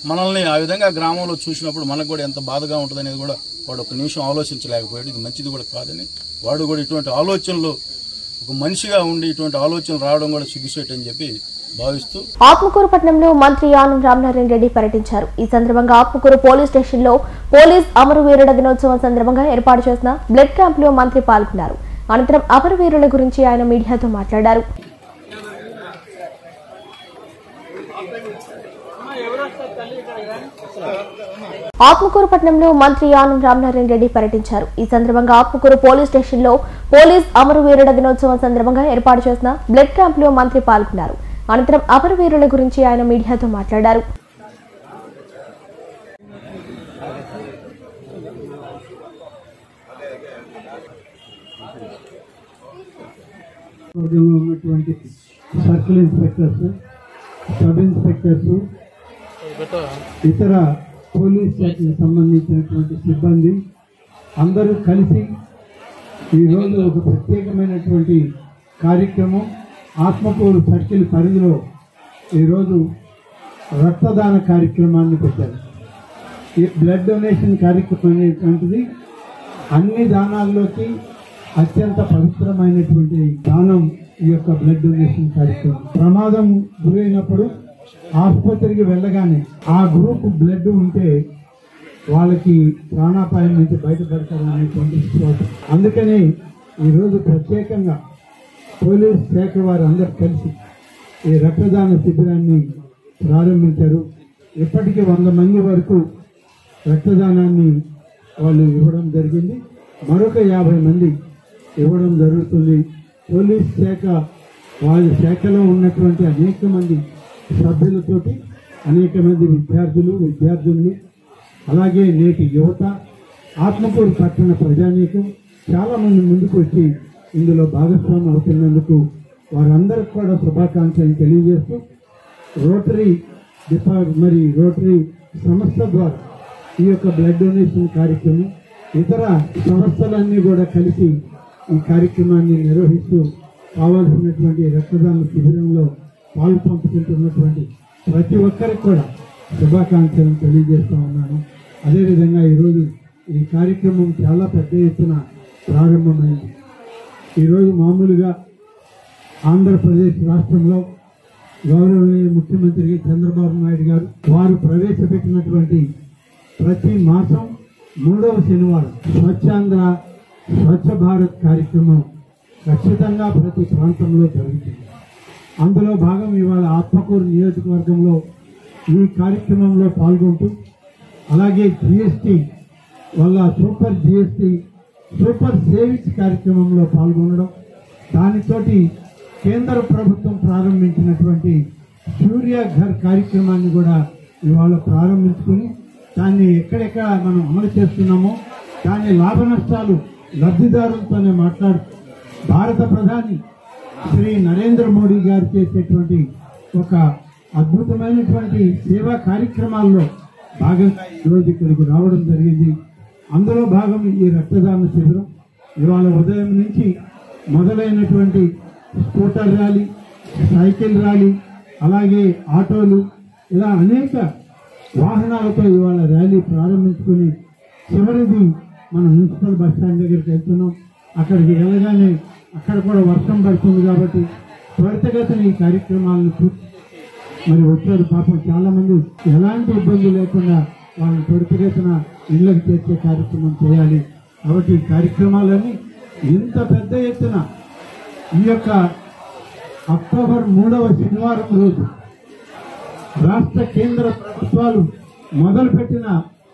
మనల్ని ఆ విధంగా గ్రామంలో చూసినప్పుడు మనకు కూడా ఎంత బాధగా ఉంటుంది అనేది కూడా వాడు ఒక నిమిషం ఆలోచించలేకపోయాడు. ఇది మంచిది కూడా కాదని వాడు కూడా ఇటువంటి ఆలోచనలు ఒక మనిషిగా ఉండి ఇటువంటి ఆలోచనలు రావడం కూడా సిగ్గుసేట్ అని చెప్పి భావిస్తూ ఆత్మకూరు పట్టణంలో మంత్రి ఆనం రామనారాయణ రెడ్డి పర్యటించారు. ఈ సందర్భంగా ఆత్మకూరు పోలీస్ స్టేషన్లో పోలీస్ అమరవీరుల దినోత్సవం సందర్భంగా ఏర్పాటు చేసిన బ్లడ్ క్యాంప్ లో మంత్రి పాల్గొన్నారు. అనంతరం అమరవీరుల గురించి ఆయన మీడియాతో మాట్లాడారు. ఆత్మకూరు పట్టణంలో మంత్రి ఆనం రామనారాయణ రెడ్డి పర్యటించారు. ఈ సందర్భంగా ఆత్మకూరు పోలీస్ స్టేషన్లో పోలీస్ అమరవీరుల దినోత్సవం సందర్భంగా ఏర్పాటు చేసిన బ్లడ్ క్యాంప్ లో మంత్రి పాల్గొన్నారు. అనంతరం అమరవీరుల గురించి ఆయన మీడియాతో మాట్లాడారు. ఉన్నటువంటి సర్కిల్ ఇన్స్పెక్టర్స్, సబ్ ఇన్స్పెక్టర్స్, ఇతర పోలీస్ శాఖకు సంబంధించినటువంటి సిబ్బంది అందరూ కలిసి ఈరోజు ఒక ప్రత్యేకమైనటువంటి కార్యక్రమం ఆత్మకూరు సర్కిల్ పరిధిలో ఈరోజు రక్తదాన కార్యక్రమాన్ని పెట్టారు. ఈ బ్లడ్ డొనేషన్ కార్యక్రమం అనేటువంటిది అన్ని దానాల్లోకి అత్యంత పవిత్రమైనటువంటి దానం ఈ యొక్క బ్లడ్ డొనేషన్ కార్యక్రమం. ప్రమాదం గురైనప్పుడు ఆసుపత్రికి వెళ్ళగానే ఆ గ్రూప్ బ్లడ్ ఉంటే వాళ్ళకి ప్రాణాపాయం నుంచి బయటపడతారు అనేటువంటి విశ్వాసం. అందుకని ఈరోజు ప్రత్యేకంగా పోలీస్ శాఖ వారు అందరు కలిసి ఈ రక్తదాన శిబిరాన్ని ప్రారంభించారు. ఇప్పటికీ 100 మంది వరకు రక్తదానాన్ని వాళ్ళు ఇవ్వడం జరిగింది. మరొక 50 మంది ఇవ్వడం జరుగుతుంది. పోలీస్ శాఖ వాళ్ళ శాఖలో ఉన్నటువంటి అనేక మంది సభ్యులతోటి అనేక మంది విద్యార్థులు అలాగే నేటి యువత, ఆత్మకూరు పట్టణ ప్రజానీకం చాలా మంది ముందుకు వచ్చి ఇందులో భాగస్వామ్యం అవుతున్నందుకు వారందరికీ కూడా శుభాకాంక్షలు తెలియజేస్తూ రోటరీ సంస్థ ద్వారా ఈ యొక్క బ్లడ్ డొనేషన్ కార్యక్రమం ఇతర సంస్థలన్నీ కూడా కలిసి ఈ కార్యక్రమాన్ని నిర్వహిస్తూ కావాల్సినటువంటి రక్తదాన శిబిరంలో పాలు పంపుకుంటున్నటువంటి ప్రతి ఒక్కరికి కూడా శుభాకాంక్షలను తెలియజేస్తా ఉన్నాను. అదేవిధంగా ఈరోజు ఈ కార్యక్రమం చాలా పెద్ద ఎత్తున ప్రారంభమైంది. ఈరోజు మామూలుగా ఆంధ్రప్రదేశ్ రాష్ట్రంలో గౌరవనీయ ముఖ్యమంత్రి చంద్రబాబు నాయుడు గారు వారు ప్రవేశపెట్టినటువంటి ప్రతి మాసం 3వ శనివారం స్వచ్ఛాంధ్ర స్వచ్ఛ భారత్ కార్యక్రమం ఖచ్చితంగా ప్రతి ప్రాంతంలో జరుగుతుంది. అందులో భాగం ఇవాళ ఆత్మకూరు నియోజకవర్గంలో ఈ కార్యక్రమంలో పాల్గొంటూ అలాగే జిఎస్టీ వల్ల సూపర్ సేవింగ్స్ కార్యక్రమంలో పాల్గొనడం, దానితోటి కేంద్ర ప్రభుత్వం ప్రారంభించినటువంటి సూర్య ఘర్ కార్యక్రమాన్ని కూడా ఇవాళ ప్రారంభించుకుని దాన్ని ఎక్కడెక్కడ మనం అమలు చేస్తున్నామో దాని లాభ నష్టాలు లబ్ధిదారులతోనే మాట్లాడుతూ భారత ప్రధాని శ్రీ నరేంద్ర మోడీ గారు చేసేటువంటి ఒక అద్భుతమైనటువంటి సేవా కార్యక్రమాల్లో భాగంగా ఈరోజు ఇక్కడికి రావడం జరిగింది. అందులో భాగం ఈ రక్తదాన శిబిరం. ఇవాళ ఉదయం నుంచి మొదలైనటువంటి స్కూటర్ ర్యాలీ, సైకిల్ ర్యాలీ, అలాగే ఆటోలు, ఇలా అనేక వాహనాలతో ఇవాళ ర్యాలీ ప్రారంభించుకుని చివరిది మన మున్సిపల్ బస్ స్టాండ్ దగ్గరికి వెళ్తున్నాం. అక్కడికి వెళ్ళగానే అక్కడ కూడా వర్షం పడుతుంది కాబట్టి త్వరితగతిన ఈ కార్యక్రమాలను మరి వచ్చారు. పాపం చాలా మంది ఎలాంటి ఇబ్బంది లేకుండా వాళ్ళని త్వరితగతిన ఇళ్లకు చేర్చే కార్యక్రమం చేయాలి. కాబట్టి ఈ కార్యక్రమాలన్నీ ఇంత పెద్ద ఎత్తున ఈ యొక్క అక్టోబర్ 3వ శనివారం రోజు రాష్ట్ర కేంద్ర ప్రభుత్వాలు మొదలుపెట్టిన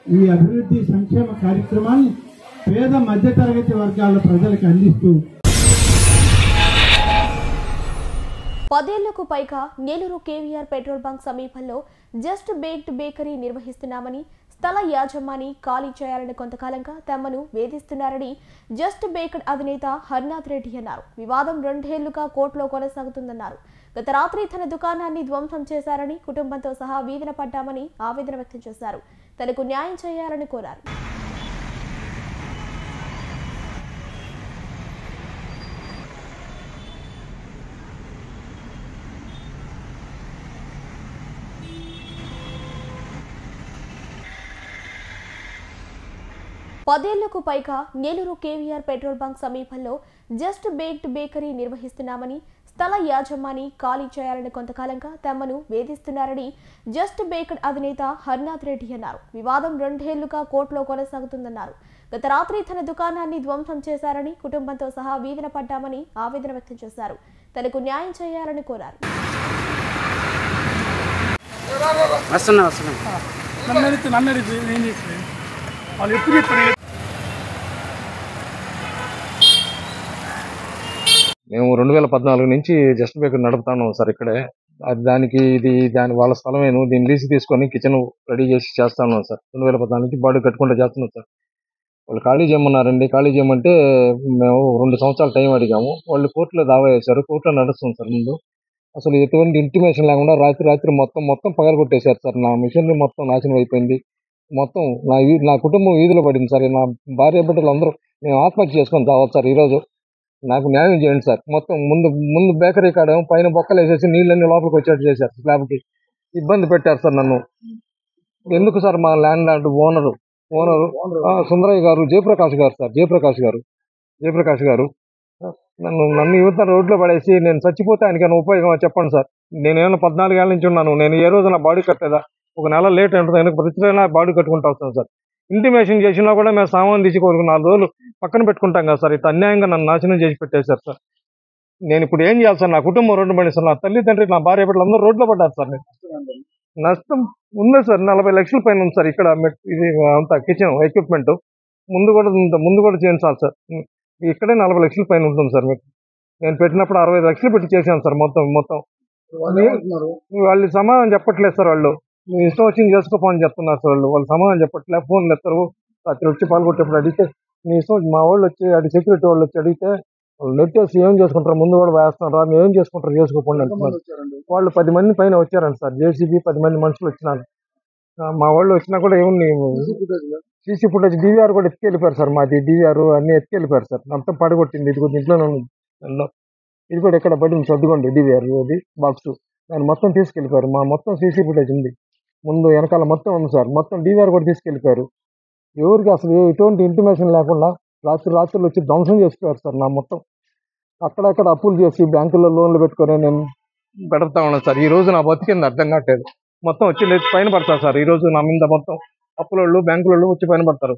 ఈ అభివృద్ధి సంక్షేమ కార్యక్రమాన్ని పేద మధ్యతరగతి వర్గాల ప్రజలకు అందిస్తూ 10 ఏళ్లకు పైగా నేలూరు కేవీఆర్ పెట్రోల్ బంక్ సమీపంలో జస్ట్ బేక్డ్ బేకరీ నిర్వహిస్తున్నామని, స్థల యాజమాని ఖాళీ చేయాలని కొంతకాలంగా తమను వేధిస్తున్నారని జస్ట్ బేక్డ్ అధినేత హర్నాథ్ రెడ్డి అన్నారు. వివాదం 2 ఏళ్లుగా కోర్టులో కొనసాగుతుందన్నారు. గత రాత్రి తన దుకాణాన్ని ధ్వంసం చేశారని, కుటుంబంతో సహా వీధిన పడ్డామని ఆవేదన వ్యక్తం చేశారు. తనకు న్యాయం చేయాలని కోరారు. పదేళ్లకు పైగా నేలూరు కేవీఆర్ పెట్రోల్ బంక్ సమీపంలో జస్ట్ బేక్డ్ బేకరీ నిర్వహిస్తున్నామని, స్థల యాజమాని ఖాళీ చేయాలని కొంతకాలంగా తమను వేధిస్తున్నారని జస్ట్ బేక్డ్ అధినేత హర్నాథ్ రెడ్డి అన్నారు. వివాదం 2 ఏళ్లుగా కోర్టులో కొనసాగుతుందన్నారు. గత రాత్రి తన దుకాణాన్ని ధ్వంసం చేశారని, కుటుంబంతో సహా వీధిన పడ్డామని ఆవేదన వ్యక్తం చేశారు. తనకు న్యాయం చేయాలని కోరారు. మేము 2014 నుంచి జస్ట్ బేకరీ నడుపుతాను సార్ ఇక్కడే. అది దాని వాళ్ళ స్థలమేను. దీన్ని లీజు తీసుకొని కిచెన్ రెడీ చేసి చేస్తాను సార్. 2014 నుంచి బాడీ కట్టుకుంటూ చేస్తున్నాం సార్. వాళ్ళు ఖాళీ చేయమన్నారండి. ఖాళీ చేయమంటే మేము 2 సంవత్సరాలు టైం అడిగాము. వాళ్ళు కోర్టులో దావా వేశారు. కోర్టులో నడుస్తుంది సార్ ముందు. అసలు ఎటువంటి ఇంటిమేషన్ లేకుండా రాత్రి మొత్తం పగలగొట్టేశారు సార్. నా మిషనరీ మొత్తం నాశనం అయిపోయింది. మొత్తం నా కుటుంబం వీధిలో పడింది సార్. నా భార్య బిడ్డలు అందరూ మేము ఆత్మహత్య చేసుకొని తావచ్చు సార్. ఈరోజు నాకు న్యాయం చేయండి సార్. మొత్తం ముందు బేకరీ కాడ పైన బొక్కలు వేసేసి నీళ్ళన్నీ లోపలికి వచ్చేట్టు చేశారు. స్లాబ్కి ఇబ్బంది పెట్టారు సార్ నన్ను. ఎందుకు సార్ మా ల్యాండ్ లార్డ్ ఓనరు సుందరయ్య గారు, జయప్రకాష్ గారు నన్ను యువత రోడ్లో పడేసి నేను చచ్చిపోతే ఆయనకైనా ఉపయోగం చెప్పండి సార్. నేనేమైనా 14 ఏళ్ళ నుంచి ఉన్నాను. నేను ఏ రోజు నా బాడీ కట్టేదా? ఒక నెల లేట్ ఉంటుంది. ఆయనకు ప్రతిరోజు బాడీ కట్టుకుంటూ వస్తాను సార్. ఇంటిమేషన్ చేసినా కూడా మేము సామాన్ తీసుకోవాలి 4 రోజులు పక్కన పెట్టుకుంటాం కదా సార్. ఇట్లా అన్యాయంగా నన్ను నాశనం చేసి పెట్టేశారు సార్. నేను ఇప్పుడు ఏం చేయాలి సార్? నా కుటుంబం రోడ్డు పడి సార్. నా తల్లిదండ్రులు, నా భార్య బిడ్డలు అందరూ రోడ్లో పడ్డారు సార్. నష్టం ఉంది సార్. 40 లక్షల పైన ఉంది సార్. ఇక్కడ ఇది అంతా కిచెన్ ఎక్విప్మెంట్ ముందు కూడా చేయించాలి సార్. ఇక్కడే 40 లక్షల పైన ఉంటుంది సార్. మీకు నేను పెట్టినప్పుడు 65 లక్షలు పెట్టి చేశాను సార్. మొత్తం వాళ్ళు సమాధానం చెప్పట్లేదు సార్. వాళ్ళు మీ ఇష్టం వచ్చింది చేసుకోపోని చెప్తున్నారు సార్. వాళ్ళు సమాధానం చెప్పట్లేదు. ఫోన్లు ఎత్తారు. రాత్రి వచ్చి పాల్గొట్టేప్పుడు అడిగితే మీ ఇష్టం. మా వాళ్ళు వచ్చి సెక్యూరిటీ వాళ్ళు వచ్చి అడిగితే వాళ్ళు నెట్ వేసి ఏం చేసుకుంటారు, ముందు కూడా వేస్తున్నారు, మేము ఏం చేసుకుంటారు చేసుకోపోండి అంటున్నారు. వాళ్ళు 10 మంది పైన వచ్చారండి సార్. జేసీబీ 10 మంది మనుషులు వచ్చినారు. మా వాళ్ళు వచ్చినా కూడా ఏముంది సీసీ ఫుటేజ్ DVR కూడా ఎత్తుకెళ్ళిపోయారు సార్. మాది DVR అన్ని ఎత్తుకెళ్ళిపోయారు సార్. మొత్తం పడగొట్టింది. ఇది కొంచెం ఇంట్లోనే ఉంది. ఇది కూడా ఎక్కడ పడింది సర్దుకోండి. DVR అది బాక్స్ దాన్ని మొత్తం తీసుకెళ్ళిపోయారు. మా మొత్తం సీసీ ఫుటేజ్ ఉంది. ముందు వెనకాల మొత్తం ఉంది సార్. మొత్తం DVR కూడా తీసుకెళ్ళిపోయారు. ఎవరికి అసలు ఎటువంటి ఇంటిమేషన్ లేకుండా రాత్రులు వచ్చి ధ్వంసం చేసిపోయారు సార్. నా మొత్తం అక్కడక్కడ అప్పులు చేసి బ్యాంకుల్లో లోన్లు పెట్టుకొని నేను పెడతా ఉన్నాను సార్. ఈ రోజు నా బతికింది అర్థం కావట్లేదు. మొత్తం వచ్చి పైన పడతారు సార్. ఈ రోజు నా మీద మొత్తం అప్పులోళ్ళు బ్యాంకులలో వచ్చి పైన పడతారు.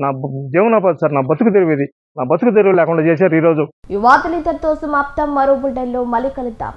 నా జీవనోపాధి సార్. నా బతుకు తెరువు ఇది. నా బతుకు తెరువు లేకుండా చేశారు ఈ రోజు. ఈ వార్తలు ఇంతటితో సమాప్తం. మరో బులెటిన్లో మళ్ళీ కలుద్దాం.